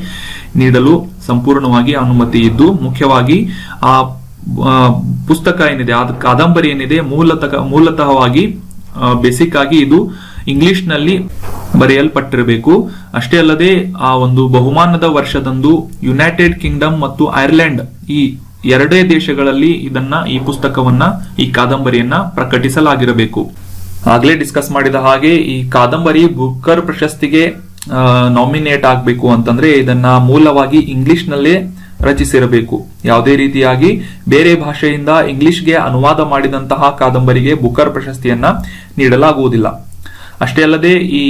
ನೀಡಲು ಸಂಪೂರ್ಣವಾಗಿ ಅನುಮತಿ ಇದ್ದು ಮುಖ್ಯವಾಗಿ ಆ ಪುಸ್ತಕ ಏನಿದೆ ಆ ಕಾದಂಬರಿ ಏನಿದೆ ಮೂಲತಃವಾಗಿ ಬೇಸಿಕ್ ಆಗಿ ಇದು ಇಂಗ್ಲಿಷ್ ನಲ್ಲಿ ಬರೆಯಲ್ಪಟ್ಟಿರಬೇಕು. ಅಷ್ಟೇ ಅಲ್ಲದೆ ಆ ಒಂದು ಬಹುಮಾನದ ವರ್ಷದಂದು ಯುನೈಟೆಡ್ ಕಿಂಗ್ಡಮ್ ಮತ್ತು ಐರ್ಲೆಂಡ್ ಈ ಎರಡೇ ದೇಶಗಳಲ್ಲಿ ಈ ಪುಸ್ತಕವನ್ನ ಈ ಕಾದಂಬರಿಯನ್ನ ಪ್ರಕಟಿಸಲಾಗಿರಬೇಕು. ಆಗ್ಲೇ ಡಿಸ್ಕಸ್ ಮಾಡಿದ ಹಾಗೆ ಈ ಕಾದಂಬರಿ ಬುಕರ್ ಪ್ರಶಸ್ತಿಗೆ ನಾಮಿನೇಟ್ ಆಗಬೇಕು ಅಂತಂದ್ರೆ ಇದನ್ನ ಮೂಲವಾಗಿ ಇಂಗ್ಲಿಷ್ ನಲ್ಲೇ ರಚಿಸಿರಬೇಕು. ಯಾವುದೇ ರೀತಿಯಾಗಿ ಬೇರೆ ಭಾಷೆಯಿಂದ ಇಂಗ್ಲಿಷ್ಗೆ ಅನುವಾದ ಮಾಡಿದಂತಹ ಕಾದಂಬರಿಗೆ ಬುಕರ್ ಪ್ರಶಸ್ತಿಯನ್ನ ನೀಡಲಾಗುವುದಿಲ್ಲ. ಅಷ್ಟೇ ಅಲ್ಲದೆ ಈ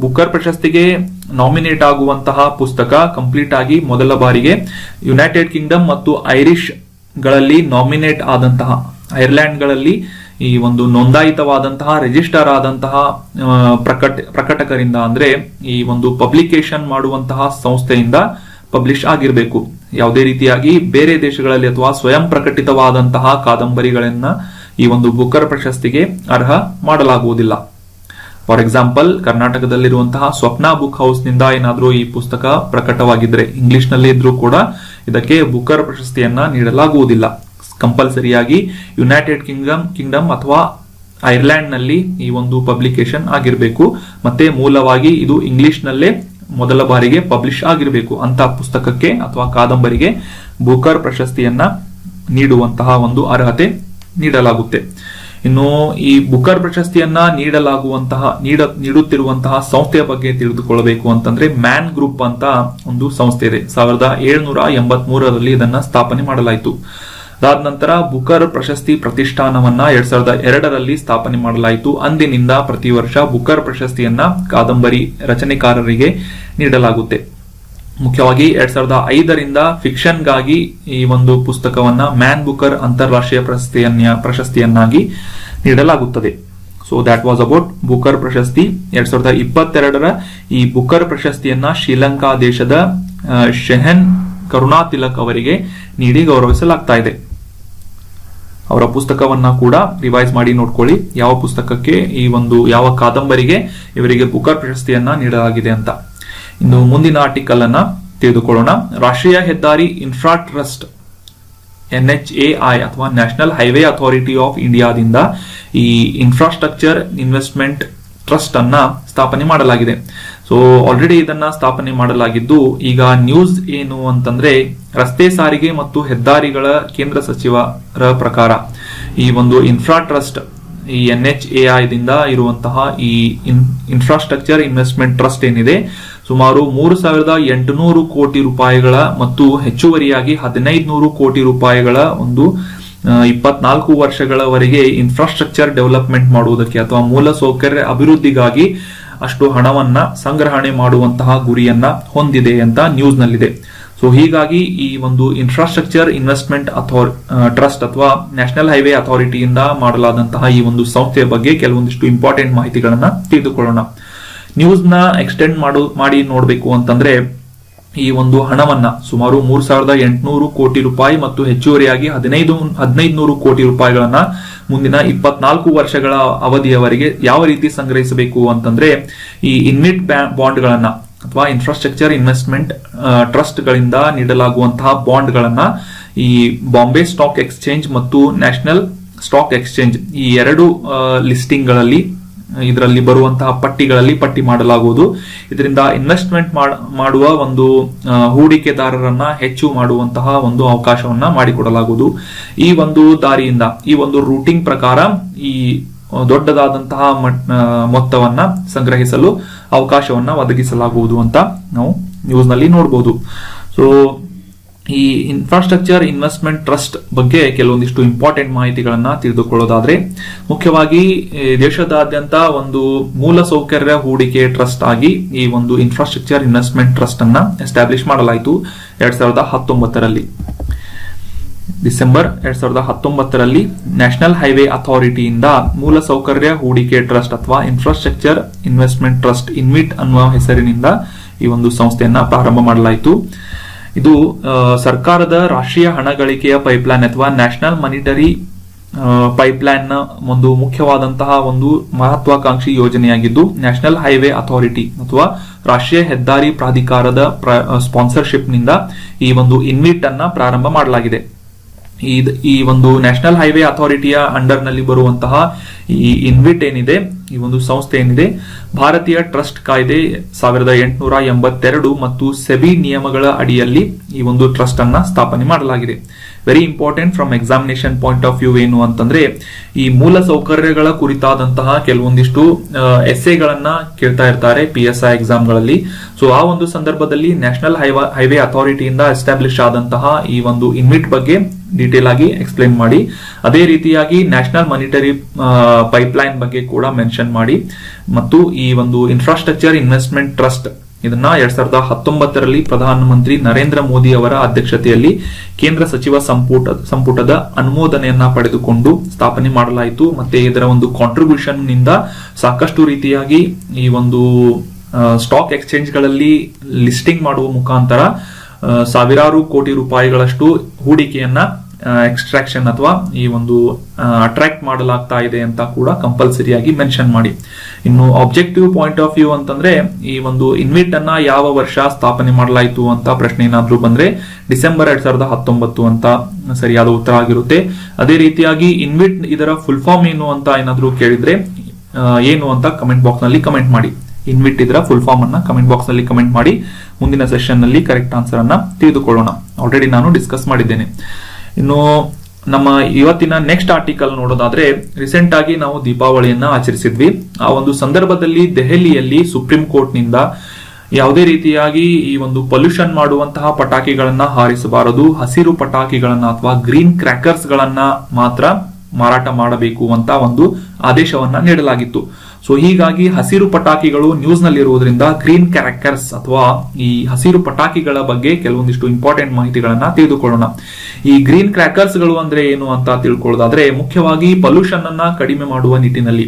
ಬುಕರ್ ಪ್ರಶಸ್ತಿಗೆ ನಾಮಿನೇಟ್ ಆಗುವಂತಹ ಪುಸ್ತಕ ಕಂಪ್ಲೀಟ್ ಆಗಿ ಮೊದಲ ಬಾರಿಗೆ ಯುನೈಟೆಡ್ ಕಿಂಗ್ಡಮ್ ಮತ್ತು ಐರಿಷ್ ಗಳಲ್ಲಿ ನಾಮಿನೇಟ್ ಆದಂತಹ ಐರ್ಲೆಂಡ್ ಗಳಲ್ಲಿ ಈ ಒಂದು ನೋಂದಾಯಿತವಾದಂತಹ ರಿಜಿಸ್ಟರ್ ಆದಂತಹ ಪ್ರಕಟಕರಿಂದ ಅಂದ್ರೆ ಈ ಒಂದು ಪಬ್ಲಿಕೇಶನ್ ಮಾಡುವಂತಹ ಸಂಸ್ಥೆಯಿಂದ ಪಬ್ಲಿಷ್ ಆಗಿರಬೇಕು. ಯಾವುದೇ ರೀತಿಯಾಗಿ ಬೇರೆ ದೇಶಗಳಲ್ಲಿ ಅಥವಾ ಸ್ವಯಂ ಪ್ರಕಟಿತವಾದಂತಹ ಕಾದಂಬರಿಗಳನ್ನ ಈ ಒಂದು ಬುಕರ್ ಪ್ರಶಸ್ತಿಗೆ ಅರ್ಹ ಮಾಡಲಾಗುವುದಿಲ್ಲ. ಫಾರ್ ಎಕ್ಸಾಂಪಲ್ ಕರ್ನಾಟಕದಲ್ಲಿರುವಂತಹ ಸ್ವಪ್ನ ಬುಕ್ ಹೌಸ್ ನಿಂದ ಏನಾದ್ರೂ ಈ ಪುಸ್ತಕ ಪ್ರಕಟವಾಗಿದ್ರೆ ಇಂಗ್ಲಿಷ್ ನಲ್ಲಿ ಇದ್ರೂ ಕೂಡ ಇದಕ್ಕೆ ಬುಕರ್ ಪ್ರಶಸ್ತಿಯನ್ನ ನೀಡಲಾಗುವುದಿಲ್ಲ. ಕಂಪಲ್ಸರಿಯಾಗಿ ಯುನೈಟೆಡ್ ಕಿಂಗ್ಡಮ್ ಅಥವಾ ಐರ್ಲೆಂಡ್ ನಲ್ಲಿ ಈ ಒಂದು ಪಬ್ಲಿಕೇಶನ್ ಆಗಿರಬೇಕು. ಮತ್ತೆ ಮೂಲವಾಗಿ ಇದು ಇಂಗ್ಲಿಷ್ ನಲ್ಲೇ ಮೊದಲ ಬಾರಿಗೆ ಪಬ್ಲಿಷ್ ಆಗಿರಬೇಕು. ಅಂತ ಪುಸ್ತಕಕ್ಕೆ ಅಥವಾ ಕಾದಂಬರಿಗೆ ಬುಕರ್ ಪ್ರಶಸ್ತಿಯನ್ನ ನೀಡುವಂತಹ ಒಂದು ಅರ್ಹತೆ ನೀಡಲಾಗುತ್ತೆ. ಇನ್ನು ಈ ಬುಕರ್ ಪ್ರಶಸ್ತಿಯನ್ನ ನೀಡುತ್ತಿರುವಂತಹ ಸಂಸ್ಥೆಯ ಬಗ್ಗೆ ತಿಳಿದುಕೊಳ್ಳಬೇಕು ಅಂತಂದ್ರೆ ಮ್ಯಾನ್ ಗ್ರೂಪ್ ಅಂತ ಒಂದು ಸಂಸ್ಥೆ ಇದೆ. 1783ರಲ್ಲಿ ಇದನ್ನ ಸ್ಥಾಪನೆ ಮಾಡಲಾಯಿತು. ಅದಾದ ನಂತರ ಬುಕರ್ ಪ್ರಶಸ್ತಿ ಪ್ರತಿಷ್ಠಾನವನ್ನ 2002ರಲ್ಲಿ ಸ್ಥಾಪನೆ ಮಾಡಲಾಯಿತು. ಅಂದಿನಿಂದ ಪ್ರತಿ ವರ್ಷ ಬುಕರ್ ಪ್ರಶಸ್ತಿಯನ್ನ ಕಾದಂಬರಿ ರಚನೆಕಾರರಿಗೆ ನೀಡಲಾಗುತ್ತೆ. ಮುಖ್ಯವಾಗಿ 2005ರಿಂದ ಫಿಕ್ಷನ್ಗಾಗಿ ಈ ಒಂದು ಪುಸ್ತಕವನ್ನ ಮ್ಯಾನ್ ಬುಕರ್ ಅಂತಾರಾಷ್ಟ್ರೀಯ ಪ್ರಶಸ್ತಿಯನ್ನಾಗಿ ನೀಡಲಾಗುತ್ತದೆ. So that was about Booker ಪ್ರಶಸ್ತಿ. 2022ರ ಈ ಬುಕರ್ ಪ್ರಶಸ್ತಿಯನ್ನ ಶ್ರೀಲಂಕಾ ದೇಶದ ಶಹನ್ ಕರುಣಾ ತಿಲಕ್ ಅವರಿಗೆ ನೀಡಿ ಗೌರವಿಸಲಾಗ್ತಾ ಇದೆ. ಅವರ ಪುಸ್ತಕವನ್ನ ಕೂಡ ರಿವೈಸ್ ಮಾಡಿ ನೋಡ್ಕೊಳ್ಳಿ, ಯಾವ ಪುಸ್ತಕಕ್ಕೆ ಯಾವ ಕಾದಂಬರಿಗೆ ಇವರಿಗೆ ಬುಕರ್ ಪ್ರಶಸ್ತಿಯನ್ನ ನೀಡಲಾಗಿದೆ ಅಂತ. ಇನ್ನು ಮುಂದಿನ ಆರ್ಟಿಕಲ್ ಅನ್ನ ತಿಳಿದುಕೊಳ್ಳೋಣ. ರಾಷ್ಟ್ರೀಯ ಹೆದ್ದಾರಿ ಇನ್ಫ್ರಾ ಟ್ರಸ್ಟ್ NHAI ಅಥವಾ ನ್ಯಾಷನಲ್ ಹೈವೇ ಅಥಾರಿಟಿ ಆಫ್ ಇಂಡಿಯಾದಿಂದ ಈ ಇನ್ಫ್ರಾಸ್ಟ್ರಕ್ಚರ್ ಇನ್ವೆಸ್ಟ್ಮೆಂಟ್ ಟ್ರಸ್ಟ್ ಅನ್ನ ಸ್ಥಾಪನೆ ಮಾಡಲಾಗಿದೆ. ಸೊ ಆಲ್ರೆಡಿ ಇದನ್ನ ಸ್ಥಾಪನೆ ಮಾಡಲಾಗಿದ್ದು, ಈಗ ನ್ಯೂಸ್ ಏನು ಅಂತಂದ್ರೆ ರಸ್ತೆ ಸಾರಿಗೆ ಮತ್ತು ಹೆದ್ದಾರಿಗಳ ಕೇಂದ್ರ ಸಚಿವರ ಪ್ರಕಾರ ಈ ಒಂದು ಇನ್ಫ್ರಾ ಟ್ರಸ್ಟ್, ಈ NHAI ದಿಂದ ಇರುವಂತಹ ಈ ಇನ್ಫ್ರಾಸ್ಟ್ರಕ್ಚರ್ ಇನ್ವೆಸ್ಟ್ಮೆಂಟ್ ಟ್ರಸ್ಟ್ ಏನಿದೆ, ಸುಮಾರು 3,800 ಕೋಟಿ ರೂಪಾಯಿಗಳ ಮತ್ತು ಹೆಚ್ಚುವರಿಯಾಗಿ 1,500 ಕೋಟಿ ರೂಪಾಯಿಗಳ ಒಂದು 24 ವರ್ಷಗಳವರೆಗೆ ಇನ್ಫ್ರಾಸ್ಟ್ರಕ್ಚರ್ ಡೆವಲಪ್ಮೆಂಟ್ ಮಾಡುವುದಕ್ಕೆ ಅಥವಾ ಮೂಲ ಸೌಕರ್ಯ ಅಭಿವೃದ್ಧಿಗಾಗಿ ಅಷ್ಟು ಹಣವನ್ನ ಸಂಗ್ರಹಣೆ ಮಾಡುವಂತಹ ಗುರಿಯನ್ನ ಹೊಂದಿದೆ ಅಂತ ನ್ಯೂಸ್ ನಲ್ಲಿದೆ. ಸೊ ಹೀಗಾಗಿ ಈ ಒಂದು ಇನ್ಫ್ರಾಸ್ಟ್ರಕ್ಚರ್ ಇನ್ವೆಸ್ಟ್ಮೆಂಟ್ ಟ್ರಸ್ಟ್ ಅಥವಾ ನ್ಯಾಷನಲ್ ಹೈವೇ ಅಥಾರಿಟಿಯಿಂದ ಮಾಡಲಾದಂತಹ ಈ ಒಂದು ಸಂಸ್ಥೆಯ ಬಗ್ಗೆ ಕೆಲವೊಂದಿಷ್ಟು ಇಂಪಾರ್ಟೆಂಟ್ ಮಾಹಿತಿಗಳನ್ನ ತಿಳಿದುಕೊಳ್ಳೋಣ. ನ್ಯೂಸ್ ನ ಎಕ್ಸ್ಟೆಂಡ್ ಮಾಡಿ ನೋಡಬೇಕು ಅಂತಂದ್ರೆ ಈ ಒಂದು ಹಣವನ್ನ ಸುಮಾರು 3,800 ಕೋಟಿ ರೂಪಾಯಿ ಮತ್ತು ಹೆಚ್ಚುವರಿಯಾಗಿ 1,500 ಕೋಟಿ ರೂಪಾಯಿಗಳನ್ನ ಮುಂದಿನ 24 ವರ್ಷಗಳ ಅವಧಿಯವರೆಗೆ ಯಾವ ರೀತಿ ಸಂಗ್ರಹಿಸಬೇಕು ಅಂತಂದ್ರೆ ಈ ಇನ್ವಿಟ್ ಬಾಂಡ್ ಗಳನ್ನ ಅಥವಾ ಇನ್ಫ್ರಾಸ್ಟ್ರಕ್ಚರ್ ಇನ್ವೆಸ್ಟ್ಮೆಂಟ್ ಟ್ರಸ್ಟ್ ಗಳಿಂದ ನೀಡಲಾಗುವಂತಹ ಬಾಂಡ್ ಗಳನ್ನ ಈ ಬಾಂಬೆ ಸ್ಟಾಕ್ ಎಕ್ಸ್ಚೇಂಜ್ ಮತ್ತು ನ್ಯಾಷನಲ್ ಸ್ಟಾಕ್ ಎಕ್ಸ್ಚೇಂಜ್ ಈ ಎರಡು ಲಿಸ್ಟಿಂಗ್ ಗಳಲ್ಲಿ ಇದರಲ್ಲಿ ಬರುವಂತಹ ಪಟ್ಟಿಗಳಲ್ಲಿ ಪಟ್ಟಿ ಮಾಡಲಾಗುವುದು. ಇದರಿಂದ ಇನ್ವೆಸ್ಟ್ಮೆಂಟ್ ಮಾಡುವ ಒಂದು ಹೂಡಿಕೆದಾರರನ್ನ ಹೆಚ್ಚು ಮಾಡುವಂತಹ ಒಂದು ಅವಕಾಶವನ್ನ ಮಾಡಿಕೊಡಲಾಗುವುದು. ಈ ಒಂದು ದಾರಿಯಿಂದ ಈ ಒಂದು ರೂಟಿಂಗ್ ಪ್ರಕಾರ ಈ ದೊಡ್ಡದಾದಂತಹ ಮೊತ್ತವನ್ನ ಸಂಗ್ರಹಿಸಲು ಅವಕಾಶವನ್ನ ಒದಗಿಸಲಾಗುವುದು ಅಂತ ನಾವು ನ್ಯೂಸ್ ನಲ್ಲಿ ನೋಡಬಹುದು. ಸೊ ಈ ಇನ್ಫ್ರಾಸ್ಟ್ರಕ್ಚರ್ ಇನ್ವೆಸ್ಟ್ಮೆಂಟ್ ಟ್ರಸ್ಟ್ ಬಗ್ಗೆ ಕೆಲವೊಂದಿಷ್ಟು ಇಂಪಾರ್ಟೆಂಟ್ ಮಾಹಿತಿಗಳನ್ನ ತಿಳಿದುಕೊಳ್ಳೋದಾದ್ರೆ, ಮುಖ್ಯವಾಗಿ ದೇಶದಾದ್ಯಂತ ಒಂದು ಮೂಲ ಸೌಕರ್ಯ ಹೂಡಿಕೆ ಟ್ರಸ್ಟ್ ಆಗಿ ಈ ಒಂದು ಇನ್ಫ್ರಾಸ್ಟ್ರಕ್ಚರ್ ಇನ್ವೆಸ್ಟ್ಮೆಂಟ್ ಟ್ರಸ್ಟ್ ಅನ್ನ ಎಸ್ಟಾಬ್ಲಿಷ್ ಮಾಡಲಾಯಿತು 2019ರಲ್ಲಿ. ಡಿಸೆಂಬರ್ 2019ರಲ್ಲಿ ನ್ಯಾಷನಲ್ ಹೈವೇ ಅಥಾರಿಟಿಯಿಂದ ಮೂಲ ಸೌಕರ್ಯ ಹೂಡಿಕೆ ಟ್ರಸ್ಟ್ ಅಥವಾ ಇನ್ಫ್ರಾಸ್ಟ್ರಕ್ಚರ್ ಇನ್ವೆಸ್ಟ್ಮೆಂಟ್ ಟ್ರಸ್ಟ್ ಇನ್ವಿಟ್ ಅನ್ನುವ ಹೆಸರಿನಿಂದ ಈ ಒಂದು ಸಂಸ್ಥೆಯನ್ನ ಪ್ರಾರಂಭ ಮಾಡಲಾಯಿತು. ಇದು ಸರ್ಕಾರದ ರಾಷ್ಟ್ರೀಯ ಹಣ ಗಳಿಕೆಯ ಪೈಪ್ಲೈನ್ ಅಥವಾ ನ್ಯಾಷನಲ್ ಮಾನಿಟರಿ ಪೈಪ್ಲೈನ್ ನ ಒಂದು ಮುಖ್ಯವಾದಂತಹ ಒಂದು ಮಹತ್ವಾಕಾಂಕ್ಷಿ ಯೋಜನೆಯಾಗಿದ್ದು, ನ್ಯಾಷನಲ್ ಹೈವೇ ಅಥಾರಿಟಿ ಅಥವಾ ರಾಷ್ಟ್ರೀಯ ಹೆದ್ದಾರಿ ಪ್ರಾಧಿಕಾರದ ಸ್ಪಾನ್ಸರ್ಶಿಪ್ ನಿಂದ ಈ ಒಂದು ಇನ್ವಿಟ್ ಅನ್ನ ಪ್ರಾರಂಭ ಮಾಡಲಾಗಿದೆ. ಈ ಒಂದು ನ್ಯಾಷನಲ್ ಹೈವೇ ಅಥಾರಿಟಿಯ ಅಂಡರ್ ನಲ್ಲಿ ಬರುವಂತಹ ಈ ಇನ್ವಿಟ್ ಏನಿದೆ, ಈ ಒಂದು ಸಂಸ್ಥೆ ಏನಿದೆ, ಭಾರತೀಯ ಟ್ರಸ್ಟ್ ಕಾಯ್ದೆ 1882 ಮತ್ತು ಸೆಬಿ ನಿಯಮಗಳ ಅಡಿಯಲ್ಲಿ ಈ ಒಂದು ಟ್ರಸ್ಟ್ ಅನ್ನ ಸ್ಥಾಪನೆ ಮಾಡಲಾಗಿದೆ. Very important from examination point of view ಏನು ಅಂತಂದ್ರೆ, ಈ ಮೂಲ ಸೌಕರ್ಯಗಳ ಕುರಿತಾದಂತಹ ಕೆಲವೊಂದಿಷ್ಟು ಎಸ್ಸೆಗಳನ್ನ ಕೇಳ್ತಾ ಇರ್ತಾರೆ PSI ಎಕ್ಸಾಮ್ಗಳಲ್ಲಿ. ಸೊ ಆ ಒಂದು ಸಂದರ್ಭದಲ್ಲಿ ನ್ಯಾಷನಲ್ ಹೈವೇ ಅಥಾರಿಟಿಯಿಂದ ಎಸ್ಟಾಬ್ಲಿಷ್ ಆದಂತಹ ಈ ಒಂದು ಇನ್ವಿಟ್ ಬಗ್ಗೆ ಡೀಟೇಲ್ ಆಗಿ ಎಕ್ಸ್ಪ್ಲೇನ್ ಮಾಡಿ, ಅದೇ ರೀತಿಯಾಗಿ ನ್ಯಾಷನಲ್ ಮಾನಿಟರಿ ಪೈಪ್ಲೈನ್ ಬಗ್ಗೆ ಕೂಡ ಮೆನ್ಷನ್ ಮಾಡಿ, ಮತ್ತು ಈ ಒಂದು ಇನ್ಫ್ರಾಸ್ಟ್ರಕ್ಚರ್ ಇನ್ವೆಸ್ಟ್ಮೆಂಟ್ ಟ್ರಸ್ಟ್ ಇದನ್ನ 2019ರಲ್ಲಿ ಪ್ರಧಾನಮಂತ್ರಿ ನರೇಂದ್ರ ಮೋದಿ ಅವರ ಅಧ್ಯಕ್ಷತೆಯಲ್ಲಿ ಕೇಂದ್ರ ಸಚಿವ ಸಂಪುಟದ ಅನುಮೋದನೆಯನ್ನ ಪಡೆದುಕೊಂಡು ಸ್ಥಾಪನೆ ಮಾಡಲಾಯಿತು. ಮತ್ತೆ ಇದರ ಒಂದು ಕಾಂಟ್ರಿಬ್ಯೂಷನ್ ನಿಂದ ಸಾಕಷ್ಟು ರೀತಿಯಾಗಿ ಈ ಒಂದು ಸ್ಟಾಕ್ ಎಕ್ಸ್ಚೇಂಜ್ ಗಳಲ್ಲಿ ಲಿಸ್ಟಿಂಗ್ ಮಾಡುವ ಮುಖಾಂತರ ಸಾವಿರಾರು ಕೋಟಿ ರೂಪಾಯಿಗಳಷ್ಟು ಹೂಡಿಕೆಯನ್ನ ಎಕ್ಸ್ಟ್ರಾಕ್ಷನ್ ಅಥವಾ ಈ ಒಂದು ಅಟ್ರಾಕ್ಟ್ ಮಾಡಲಾಗ್ತಾ ಇದೆ ಅಂತ ಕೂಡ ಕಂಪಲ್ಸರಿಯಾಗಿ ಮೆನ್ಷನ್ ಮಾಡಿ. ಇನ್ನು ಆಬ್ಜೆಕ್ಟಿವ್ ಪಾಯಿಂಟ್ ಆಫ್ ವ್ಯೂ ಅಂತಂದ್ರೆ, ಈ ಒಂದು ಇನ್ವಿಟ್ ಅನ್ನ ಯಾವ ವರ್ಷ ಸ್ಥಾಪನೆ ಮಾಡಲಾಯಿತು ಅಂತ ಪ್ರಶ್ನೆ ಏನಾದ್ರೂ ಬಂದ್ರೆ ಡಿಸೆಂಬರ್ 2019 ಅಂತ ಸರಿಯಾದ ಉತ್ತರ ಆಗಿರುತ್ತೆ. ಅದೇ ರೀತಿಯಾಗಿ ಇನ್ವಿಟ್ ಇದರ ಫುಲ್ ಫಾರ್ಮ್ ಏನು ಅಂತ ಏನಾದ್ರೂ ಕೇಳಿದ್ರೆ ಏನು ಅಂತ ಕಮೆಂಟ್ ಬಾಕ್ಸ್ ನಲ್ಲಿ ಕಮೆಂಟ್ ಮಾಡಿ. ಇನ್ವಿಟ್ ಇದರ ಫುಲ್ ಫಾರ್ಮ್ ಅನ್ನ ಕಮೆಂಟ್ ಬಾಕ್ಸ್ ನಲ್ಲಿ ಕಮೆಂಟ್ ಮಾಡಿ. ಮುಂದಿನ ಸೆಷನ್ ನಲ್ಲಿ ಕರೆಕ್ಟ್ ಆನ್ಸರ್ ಅನ್ನ ತಿಳಿದುಕೊಳ್ಳೋಣ. ಆಲ್ರೆಡಿ ನಾನು ಡಿಸ್ಕಸ್ ಮಾಡಿದ್ದೇನೆ. ಇನ್ನು ನಮ್ಮ ಇವತ್ತಿನ ನೆಕ್ಸ್ಟ್ ಆರ್ಟಿಕಲ್ ನೋಡೋದಾದ್ರೆ, ರೀಸೆಂಟ್ ಆಗಿ ನಾವು ದೀಪಾವಳಿಯನ್ನ ಆಚರಿಸಿದ್ವಿ. ಆ ಒಂದು ಸಂದರ್ಭದಲ್ಲಿ ದೆಹಲಿಯಲ್ಲಿ ಸುಪ್ರೀಂ ಕೋರ್ಟ್ ನಿಂದ ಯಾವುದೇ ರೀತಿಯಾಗಿ ಈ ಒಂದು ಪೊಲ್ಯೂಷನ್ ಮಾಡುವಂತಹ ಪಟಾಕಿಗಳನ್ನ ಹಾರಿಸಬಾರದು, ಹಸಿರು ಪಟಾಕಿಗಳನ್ನ ಅಥವಾ ಗ್ರೀನ್ ಕ್ರ್ಯಾಕರ್ಸ್ ಗಳನ್ನ ಮಾತ್ರ ಮಾರಾಟ ಮಾಡಬೇಕು ಅಂತ ಒಂದು ಆದೇಶವನ್ನ ನೀಡಲಾಗಿತ್ತು. ಸೊ ಹೀಗಾಗಿ ಹಸಿರು ಪಟಾಕಿಗಳು ನ್ಯೂಸ್ ನಲ್ಲಿ ಇರುವುದರಿಂದ ಗ್ರೀನ್ ಕ್ರ್ಯಾಕರ್ಸ್ ಅಥವಾ ಈ ಹಸಿರು ಪಟಾಕಿಗಳ ಬಗ್ಗೆ ಕೆಲವೊಂದಿಷ್ಟು ಇಂಪಾರ್ಟೆಂಟ್ ಮಾಹಿತಿಗಳನ್ನ ತಿಳಿದುಕೊಳ್ಳೋಣ. ಈ ಗ್ರೀನ್ ಕ್ರ್ಯಾಕರ್ಸ್ ಗಳು ಅಂದ್ರೆ ಏನು ಅಂತ ತಿಳ್ಕೊಳ್ಳೋದಾದ್ರೆ, ಮುಖ್ಯವಾಗಿ ಪೊಲ್ಯೂಷನ್ ಅನ್ನ ಕಡಿಮೆ ಮಾಡುವ ನಿಟ್ಟಿನಲ್ಲಿ,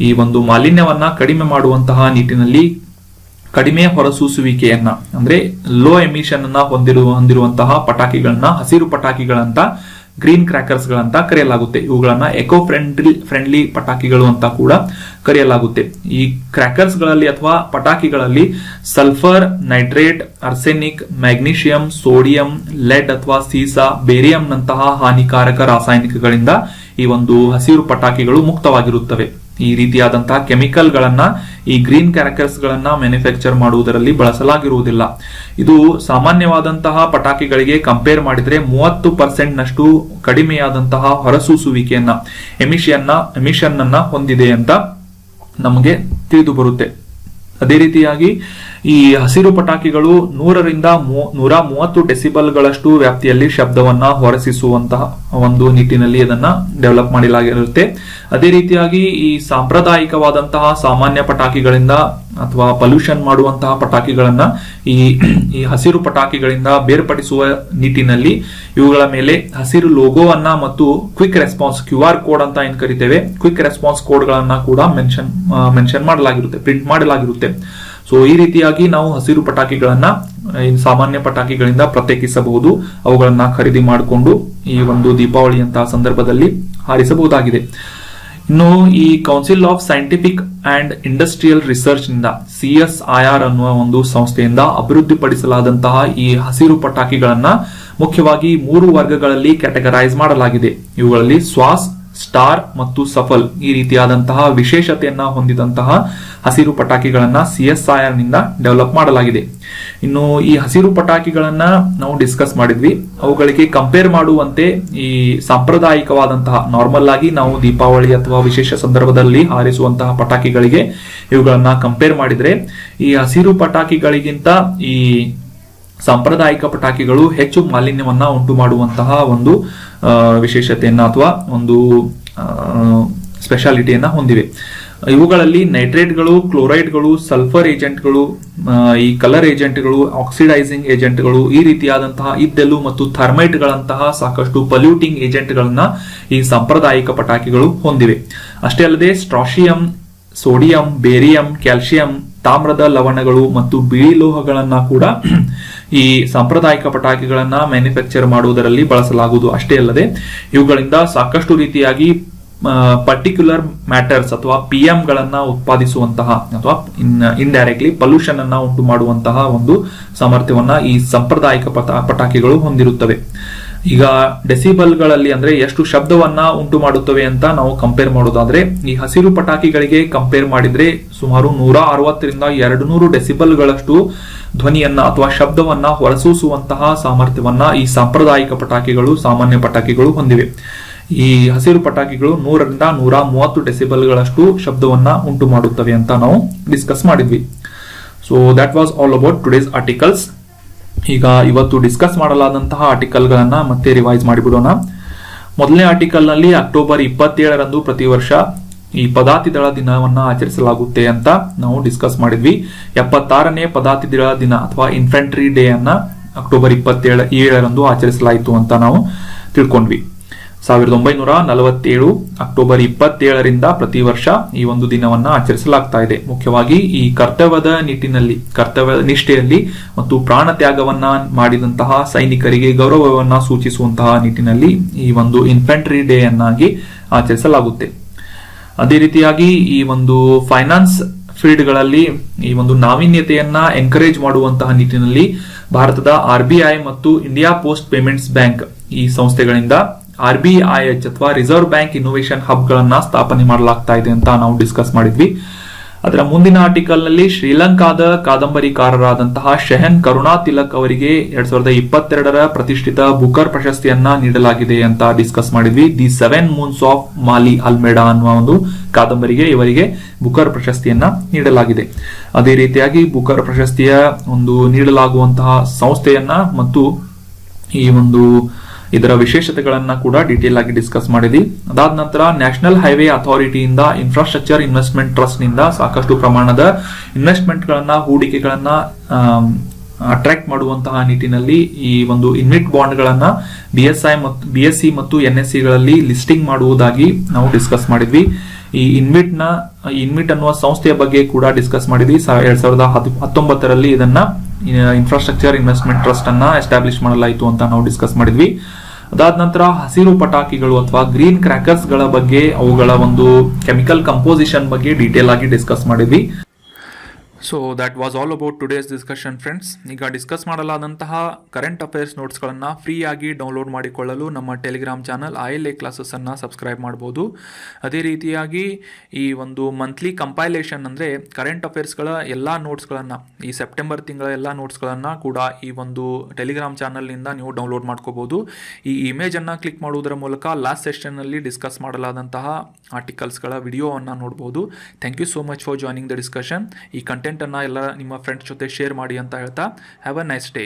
ಈ ಒಂದು ಮಾಲಿನ್ಯವನ್ನ ಕಡಿಮೆ ಮಾಡುವಂತಹ ನಿಟ್ಟಿನಲ್ಲಿ ಕಡಿಮೆ ಹೊರಸೂಸುವಿಕೆಯನ್ನ ಅಂದ್ರೆ ಲೋ ಎಮಿಷನ್ ಅನ್ನ ಹೊಂದಿರುವಂತಹ ಪಟಾಕಿಗಳನ್ನ ಹಸಿರು ಪಟಾಕಿಗಳಂತ ಗ್ರೀನ್ ಕ್ರ್ಯಾಕರ್ಸ್ ಗಳಂತ ಕರೆಯಲಾಗುತ್ತೆ. ಇವುಗಳನ್ನ ಎಕೋ ಫ್ರೆಂಡ್ಲಿ ಪಟಾಕಿಗಳು ಅಂತ ಕೂಡ ಕರೆಯಲಾಗುತ್ತೆ. ಈ ಕ್ರ್ಯಾಕರ್ಸ್ ಗಳಲ್ಲಿ ಅಥವಾ ಪಟಾಕಿಗಳಲ್ಲಿ sulphur, nitrate, arsenic, magnesium, sodium, lead ಅಥವಾ ಸೀಸಾ, ಬೇರಿಯಂ ನಂತಹ ಹಾನಿಕಾರಕ ರಾಸಾಯನಿಕಗಳಿಂದ ಈ ಒಂದು ಹಸಿರು ಪಟಾಕಿಗಳು ಮುಕ್ತವಾಗಿರುತ್ತವೆ. ಈ ರೀತಿಯಾದಂತಹ ಕೆಮಿಕಲ್ಗಳನ್ನ ಈ ಗ್ರೀನ್ ಕ್ರ್ಯಾಕರ್ಸ್ ಗಳನ್ನ ಮ್ಯಾನುಫ್ಯಾಕ್ಚರ್ ಮಾಡುವುದರಲ್ಲಿ ಬಳಸಲಾಗಿರುವುದಿಲ್ಲ. ಇದು ಸಾಮಾನ್ಯವಾದಂತಹ ಪಟಾಕಿಗಳಿಗೆ ಕಂಪೇರ್ ಮಾಡಿದ್ರೆ 30% ನಷ್ಟು ಕಡಿಮೆಯಾದಂತಹ ಹೊರಸೂಸುವಿಕೆಯನ್ನ ಎಮಿಷನ್ ಅನ್ನ ಹೊಂದಿದೆ ಅಂತ ನಮಗೆ ತಿಳಿದು ಬರುತ್ತೆ. ಅದೇ ರೀತಿಯಾಗಿ ಈ ಹಸಿರು ಪಟಾಕಿಗಳು 100 ರಿಂದ 130 ಡೆಸಿಬಲ್ಗಳಷ್ಟು ವ್ಯಾಪ್ತಿಯಲ್ಲಿ ಶಬ್ದವನ್ನ ಹೊರಸೂಸುವಂತಹ ಒಂದು ನಿಟ್ಟಿನಲ್ಲಿ ಅದನ್ನ ಡೆವಲಪ್ ಮಾಡಲಾಗಿರುತ್ತೆ. ಅದೇ ರೀತಿಯಾಗಿ ಈ ಸಾಂಪ್ರದಾಯಿಕವಾದಂತಹ ಸಾಮಾನ್ಯ ಪಟಾಕಿಗಳಿಂದ ಅಥವಾ ಪೊಲ್ಯೂಷನ್ ಮಾಡುವಂತಹ ಪಟಾಕಿಗಳನ್ನ ಈ ಹಸಿರು ಪಟಾಕಿಗಳಿಂದ ಬೇರ್ಪಡಿಸುವ ನಿಟ್ಟಿನಲ್ಲಿ ಇವುಗಳ ಮೇಲೆ ಹಸಿರು ಲೋಗೋವನ್ನ ಮತ್ತು ಕ್ವಿಕ್ ರೆಸ್ಪಾನ್ಸ್ QR ಕೋಡ್ ಅಂತ ಏನ್ ಕರಿತೇವೆ, ಕ್ವಿಕ್ ರೆಸ್ಪಾನ್ಸ್ ಕೋಡ್ ಗಳನ್ನ ಕೂಡ ಮೆನ್ಷನ್ ಮಾಡಲಾಗಿರುತ್ತೆ, ಪ್ರಿಂಟ್ ಮಾಡಲಾಗಿರುತ್ತೆ. ಸೊ ಈ ರೀತಿಯಾಗಿ ನಾವು ಹಸಿರು ಪಟಾಕಿಗಳನ್ನ ಸಾಮಾನ್ಯ ಪಟಾಕಿಗಳಿಂದ ಪ್ರತ್ಯೇಕಿಸಬಹುದು. ಅವುಗಳನ್ನ ಖರೀದಿ ಮಾಡಿಕೊಂಡು ಈ ಒಂದು ದೀಪಾವಳಿಯಂತಹ ಸಂದರ್ಭದಲ್ಲಿ ಹಾರಿಸಬಹುದಾಗಿದೆ. ಇನ್ನು ಈ council of scientific and industrial research ನಿಂದ CSIR ಅನ್ನುವ ಒಂದು ಸಂಸ್ಥೆಯಿಂದ ಅಭಿವೃದ್ಧಿಪಡಿಸಲಾದಂತಹ ಈ ಹಸಿರು ಪಟಾಕಿಗಳನ್ನ ಮುಖ್ಯವಾಗಿ 3 ವರ್ಗಗಳಲ್ಲಿ ಕ್ಯಾಟಗರೈಸ್ ಮಾಡಲಾಗಿದೆ. ಇವುಗಳಲ್ಲಿ ಸ್ವಾಸ್, ಸ್ಟಾರ್ ಮತ್ತು ಸಫಲ್ ಈ ರೀತಿಯಾದಂತಹ ವಿಶೇಷತೆಯನ್ನ ಹೊಂದಿದಂತಹ ಹಸಿರು ಪಟಾಕಿಗಳನ್ನ CSIR ನಿಂದ ಡೆವಲಪ್ ಮಾಡಲಾಗಿದೆ. ಇನ್ನು ಈ ಹಸಿರು ಪಟಾಕಿಗಳನ್ನ ನಾವು ಡಿಸ್ಕಸ್ ಮಾಡಿದ್ವಿ. ಅವುಗಳಿಗೆ ಕಂಪೇರ್ ಮಾಡುವಂತೆ ಈ ಸಾಂಪ್ರದಾಯಿಕವಾದಂತಹ ನಾರ್ಮಲ್ ಆಗಿ ನಾವು ದೀಪಾವಳಿ ಅಥವಾ ವಿಶೇಷ ಸಂದರ್ಭದಲ್ಲಿ ಹಾರಿಸುವಂತಹ ಪಟಾಕಿಗಳಿಗೆ ಇವುಗಳನ್ನ ಕಂಪೇರ್ ಮಾಡಿದ್ರೆ ಈ ಹಸಿರು ಪಟಾಕಿಗಳಿಗಿಂತ ಈ ಸಾಂಪ್ರದಾಯಿಕ ಪಟಾಕಿಗಳು ಹೆಚ್ಚು ಮಾಲಿನ್ಯವನ್ನ ಉಂಟು ಮಾಡುವಂತಹ ಒಂದು ವಿಶೇಷತೆಯನ್ನ ಅಥವಾ ಒಂದು ಸ್ಪೆಷಾಲಿಟಿಯನ್ನ ಹೊಂದಿವೆ. ಇವುಗಳಲ್ಲಿ ನೈಟ್ರೇಟ್ಗಳು, ಕ್ಲೋರೈಡ್ಗಳು, ಸಲ್ಫರ್ ಏಜೆಂಟ್ಗಳು, ಈ ಕಲರ್ ಏಜೆಂಟ್ಗಳು, ಆಕ್ಸಿಡೈಸಿಂಗ್ ಏಜೆಂಟ್ಗಳು ಈ ರೀತಿಯಾದಂತಹ ಇದ್ದಲು ಮತ್ತು ಥರ್ಮೈಟ್ಗಳಂತಹ ಸಾಕಷ್ಟು ಪೊಲ್ಯೂಟಿಂಗ್ ಏಜೆಂಟ್ಗಳನ್ನ ಈ ಸಾಂಪ್ರದಾಯಿಕ ಪಟಾಕಿಗಳು ಹೊಂದಿವೆ. ಅಷ್ಟೇ ಅಲ್ಲದೆ ಸ್ಟ್ರಾಶಿಯಂ, ಸೋಡಿಯಂ, ಬೇರಿಯಂ, ಕ್ಯಾಲ್ಸಿಯಂ, ತಾಮ್ರದ ಲವಣಗಳು ಮತ್ತು ಬಿಳಿ ಲೋಹಗಳನ್ನ ಕೂಡ ಈ ಸಾಂಪ್ರದಾಯಿಕ ಪಟಾಕಿಗಳನ್ನ ಮ್ಯಾನುಫ್ಯಾಕ್ಚರ್ ಮಾಡುವುದರಲ್ಲಿ ಬಳಸಲಾಗುವುದು. ಅಷ್ಟೇ ಅಲ್ಲದೆ ಇವುಗಳಿಂದ ಸಾಕಷ್ಟು ರೀತಿಯಾಗಿ ಪರ್ಟಿಕ್ಯುಲರ್ ಮ್ಯಾಟರ್ಸ್ ಅಥವಾ PM ಗಳನ್ನ ಉತ್ಪಾದಿಸುವಂತಹ ಅಥವಾ ಇಂಡೈರೆಕ್ಟ್ಲಿ ಪೊಲ್ಯೂಷನ್ ಅನ್ನ ಉಂಟು ಮಾಡುವಂತಹ ಒಂದು ಸಾಮರ್ಥ್ಯವನ್ನ ಈ ಸಾಂಪ್ರದಾಯಿಕ ಪಟಾಕಿಗಳು ಹೊಂದಿರುತ್ತವೆ. ಈಗ ಡೆಸಿಬಲ್ಗಳಲ್ಲಿ ಅಂದ್ರೆ ಎಷ್ಟು ಶಬ್ದವನ್ನ ಉಂಟು ಮಾಡುತ್ತವೆ ಅಂತ ನಾವು ಕಂಪೇರ್ ಮಾಡೋದಾದ್ರೆ ಈ ಹಸಿರು ಪಟಾಕಿಗಳಿಗೆ ಕಂಪೇರ್ ಮಾಡಿದ್ರೆ ಸುಮಾರು 160 ರಿಂದ 200 ಡೆಸಿಬಲ್ಗಳಷ್ಟು ಧ್ವನಿಯನ್ನ ಅಥವಾ ಶಬ್ದವನ್ನ ಹೊರಸೂಸುವಂತಹ ಸಾಮರ್ಥ್ಯವನ್ನ ಈ ಸಾಂಪ್ರದಾಯಿಕ ಪಟಾಕಿಗಳು, ಸಾಮಾನ್ಯ ಪಟಾಕಿಗಳು ಹೊಂದಿವೆ. ಈ ಹಸಿರು ಪಟಾಕಿಗಳು 100 ರಿಂದ 130 ಡೆಸಿಬಲ್ಗಳಷ್ಟು ಶಬ್ದವನ್ನ ಉಂಟು ಮಾಡುತ್ತವೆ ಅಂತ ನಾವು ಡಿಸ್ಕಸ್ ಮಾಡಿದ್ವಿ. So that was all about today's articles. ಈಗ ಇವತ್ತು ಡಿಸ್ಕಸ್ ಮಾಡಲಾದಂತಹ ಆರ್ಟಿಕಲ್ ಗಳನ್ನ ಮತ್ತೆ ರಿವೈಸ್ ಮಾಡಿಬಿಡೋಣ. ಮೊದಲನೇ ಆರ್ಟಿಕಲ್ ನಲ್ಲಿ ಅಕ್ಟೋಬರ್ 27ರಂದು ಪ್ರತಿ ವರ್ಷ ಈ ಪದಾತಿದಳ ದಿನವನ್ನ ಆಚರಿಸಲಾಗುತ್ತೆ ಅಂತ ನಾವು ಡಿಸ್ಕಸ್ ಮಾಡಿದ್ವಿ. 76ನೇ ಪದಾತಿದಳ ದಿನ ಅಥವಾ ಇನ್ಫೆಂಟ್ರಿ ಡೇ ಅನ್ನ ಅಕ್ಟೋಬರ್ 27ರಂದು ಆಚರಿಸಲಾಯಿತು ಅಂತ ನಾವು ತಿಳ್ಕೊಂಡ್ವಿ. 1947 ಅಕ್ಟೋಬರ್ 27ರಿಂದ ಪ್ರತಿ ವರ್ಷ ಈ ಒಂದು ದಿನವನ್ನ ಆಚರಿಸಲಾಗ್ತಾ ಇದೆ. ಮುಖ್ಯವಾಗಿ ಈ ಕರ್ತವ್ಯದ ನಿಷ್ಠೆಯಲ್ಲಿ ಮತ್ತು ಪ್ರಾಣ ತ್ಯಾಗವನ್ನ ಮಾಡಿದಂತಹ ಸೈನಿಕರಿಗೆ ಗೌರವವನ್ನ ಸೂಚಿಸುವಂತಹ ನಿಟ್ಟಿನಲ್ಲಿ ಈ ಒಂದು ಇನ್ಫೆಂಟ್ರಿ ಡೇ ಅನ್ನಾಗಿ ಆಚರಿಸಲಾಗುತ್ತೆ. ಅದೇ ರೀತಿಯಾಗಿ ಈ ಒಂದು ಫೈನಾನ್ಸ್ ಫೀಲ್ಡ್ ಗಳಲ್ಲಿ ಈ ಒಂದು ನಾವೀನ್ಯತೆಯನ್ನ ಎನ್ಕರೇಜ್ ಮಾಡುವಂತಹ ನಿಟ್ಟಿನಲ್ಲಿ ಭಾರತದ RBI ಮತ್ತು ಇಂಡಿಯಾ ಪೋಸ್ಟ್ ಪೇಮೆಂಟ್ಸ್ ಬ್ಯಾಂಕ್ ಈ ಸಂಸ್ಥೆಗಳಿಂದ RBIH ಅಥವಾ ರಿಸರ್ವ್ ಬ್ಯಾಂಕ್ ಇನ್ನೋವೇಷನ್ ಹಬ್ ಗಳನ್ನ ಸ್ಥಾಪನೆ ಮಾಡಲಾಗ್ತಾ ಇದೆ ಅಂತ ನಾವು ಡಿಸ್ಕಸ್ ಮಾಡಿದ್ವಿ. ಅದರ ಮುಂದಿನ ಆರ್ಟಿಕಲ್ ನಲ್ಲಿ ಶ್ರೀಲಂಕಾದ ಕಾದಂಬರಿಕಾರರಾದಂತಹ ಶೆಹನ್ ಕರುಣಾ ತಿಲಕ್ ಅವರಿಗೆ 2022ರ ಪ್ರತಿಷ್ಠಿತ ಬುಕರ್ ಪ್ರಶಸ್ತಿಯನ್ನ ನೀಡಲಾಗಿದೆ ಅಂತ ಡಿಸ್ಕಸ್ ಮಾಡಿದ್ವಿ. The 7 moons of Maali Almeida ಅನ್ನುವ ಒಂದು ಕಾದಂಬರಿಗೆ ಇವರಿಗೆ ಬುಕರ್ ಪ್ರಶಸ್ತಿಯನ್ನ ನೀಡಲಾಗಿದೆ. ಅದೇ ರೀತಿಯಾಗಿ ಬುಕರ್ ಪ್ರಶಸ್ತಿಯ ಒಂದು ನೀಡಲಾಗುವಂತಹ ಸಂಸ್ಥೆಯನ್ನ ಮತ್ತು ಈ ಒಂದು ಇದರ ವಿಶೇಷತೆಗಳನ್ನ ಕೂಡ ಡೀಟೇಲ್ ಆಗಿ ಡಿಸ್ಕಸ್ ಮಾಡಿದ್ವಿ. ಅದಾದ ನಂತರ ನ್ಯಾಷನಲ್ ಹೈವೇ ಅಥಾರಿಟಿಯಿಂದ ಇನ್ಫ್ರಾಸ್ಟ್ರಕ್ಚರ್ ಇನ್ವೆಸ್ಟ್ಮೆಂಟ್ ಟ್ರಸ್ಟ್ ನಿಂದ ಸಾಕಷ್ಟು ಪ್ರಮಾಣದ ಇನ್ವೆಸ್ಟ್ಮೆಂಟ್ ಗಳನ್ನ, ಹೂಡಿಕೆಗಳನ್ನ ಅಟ್ರಾಕ್ಟ್ ಮಾಡುವಂತಹ ನಿಟ್ಟಿನಲ್ಲಿ ಈ ಒಂದು ಇನ್ವಿಟ್ ಬಾಂಡ್ ಗಳನ್ನ BSc ಮತ್ತು NSE ಗಳಲ್ಲಿ ಲಿಸ್ಟಿಂಗ್ ಮಾಡುವುದಾಗಿ ನಾವು ಡಿಸ್ಕಸ್ ಮಾಡಿದ್ವಿ. ಈ ಇನ್ವಿಟ್ ಅನ್ನುವ ಸಂಸ್ಥೆಯ ಬಗ್ಗೆ ಕೂಡ ಡಿಸ್ಕಸ್ ಮಾಡಿದ್ವಿ. 2019ರಲ್ಲಿ ಇದನ್ನ ಇನ್ಫ್ರಾಸ್ಟ್ರಕ್ಚರ್ ಇನ್ವೆಸ್ಟ್ಮೆಂಟ್ ಟ್ರಸ್ಟ್ ಅನ್ನ ಎಸ್ಟಾಬ್ಲಿಷ್ ಮಾಡಲಾಯಿತು ಅಂತ ನಾವು ಡಿಸ್ಕಸ್ ಮಾಡಿದ್ವಿ. ಅದಾದ ನಂತರ ಹಸಿರು ಪಟಾಕಿಗಳು ಅಥವಾ ಗ್ರೀನ್ ಕ್ರ್ಯಾಕರ್ಸ್ ಗಳ ಬಗ್ಗೆ, ಅವುಗಳ ಒಂದು ಕೆಮಿಕಲ್ ಕಂಪೋಸಿಷನ್ ಬಗ್ಗೆ ಡೀಟೇಲ್ ಆಗಿ ಡಿಸ್ಕಸ್ ಮಾಡಿದ್ವಿ. So that was all about today's discussion friends. ಈಗ ಡಿಸ್ಕಸ್ ಮಾಡಲಾದಂತಹ ಕರೆಂಟ್ ಅಫೇರ್ಸ್ ನೋಟ್ಸ್ಗಳನ್ನು ಫ್ರೀಯಾಗಿ ಡೌನ್ಲೋಡ್ ಮಾಡಿಕೊಳ್ಳಲು ನಮ್ಮ ಟೆಲಿಗ್ರಾಮ್ ಚಾನಲ್ ILA ಕ್ಲಾಸಸ್ಸನ್ನು ಸಬ್ಸ್ಕ್ರೈಬ್ ಮಾಡ್ಬೋದು. ಅದೇ ರೀತಿಯಾಗಿ ಈ ಒಂದು ಮಂತ್ಲಿ ಕಂಪೈಲೇಷನ್ ಅಂದರೆ ಕರೆಂಟ್ ಅಫೇರ್ಸ್ಗಳ ಎಲ್ಲ ನೋಟ್ಸ್ಗಳನ್ನು, ಈ ಸೆಪ್ಟೆಂಬರ್ ತಿಂಗಳ ಎಲ್ಲ ನೋಟ್ಸ್ಗಳನ್ನು ಕೂಡ ಈ ಒಂದು ಟೆಲಿಗ್ರಾಮ್ ಚಾನಲ್ನಿಂದ ನೀವು ಡೌನ್ಲೋಡ್ ಮಾಡ್ಕೋಬೋದು. ಈ ಇಮೇಜನ್ನು ಕ್ಲಿಕ್ ಮಾಡುವುದರ ಮೂಲಕ ಲಾಸ್ಟ್ ಸೆಷನ್ನಲ್ಲಿ ಡಿಸ್ಕಸ್ ಮಾಡಲಾದಂತಹ ಆರ್ಟಿಕಲ್ಸ್ಗಳ ವಿಡಿಯೋವನ್ನು ನೋಡ್ಬೋದು. Thank you so much for joining the discussion. ಈ ಕಂಟೆಂಟನ್ನು ಎಲ್ಲ ನಿಮ್ಮ ಫ್ರೆಂಡ್ಸ್ ಜೊತೆ ಶೇರ್ ಮಾಡಿ ಅಂತ ಹೇಳ್ತಾ ಹ್ಯಾವ್ ಅ ನೈಸ್ ಡೇ.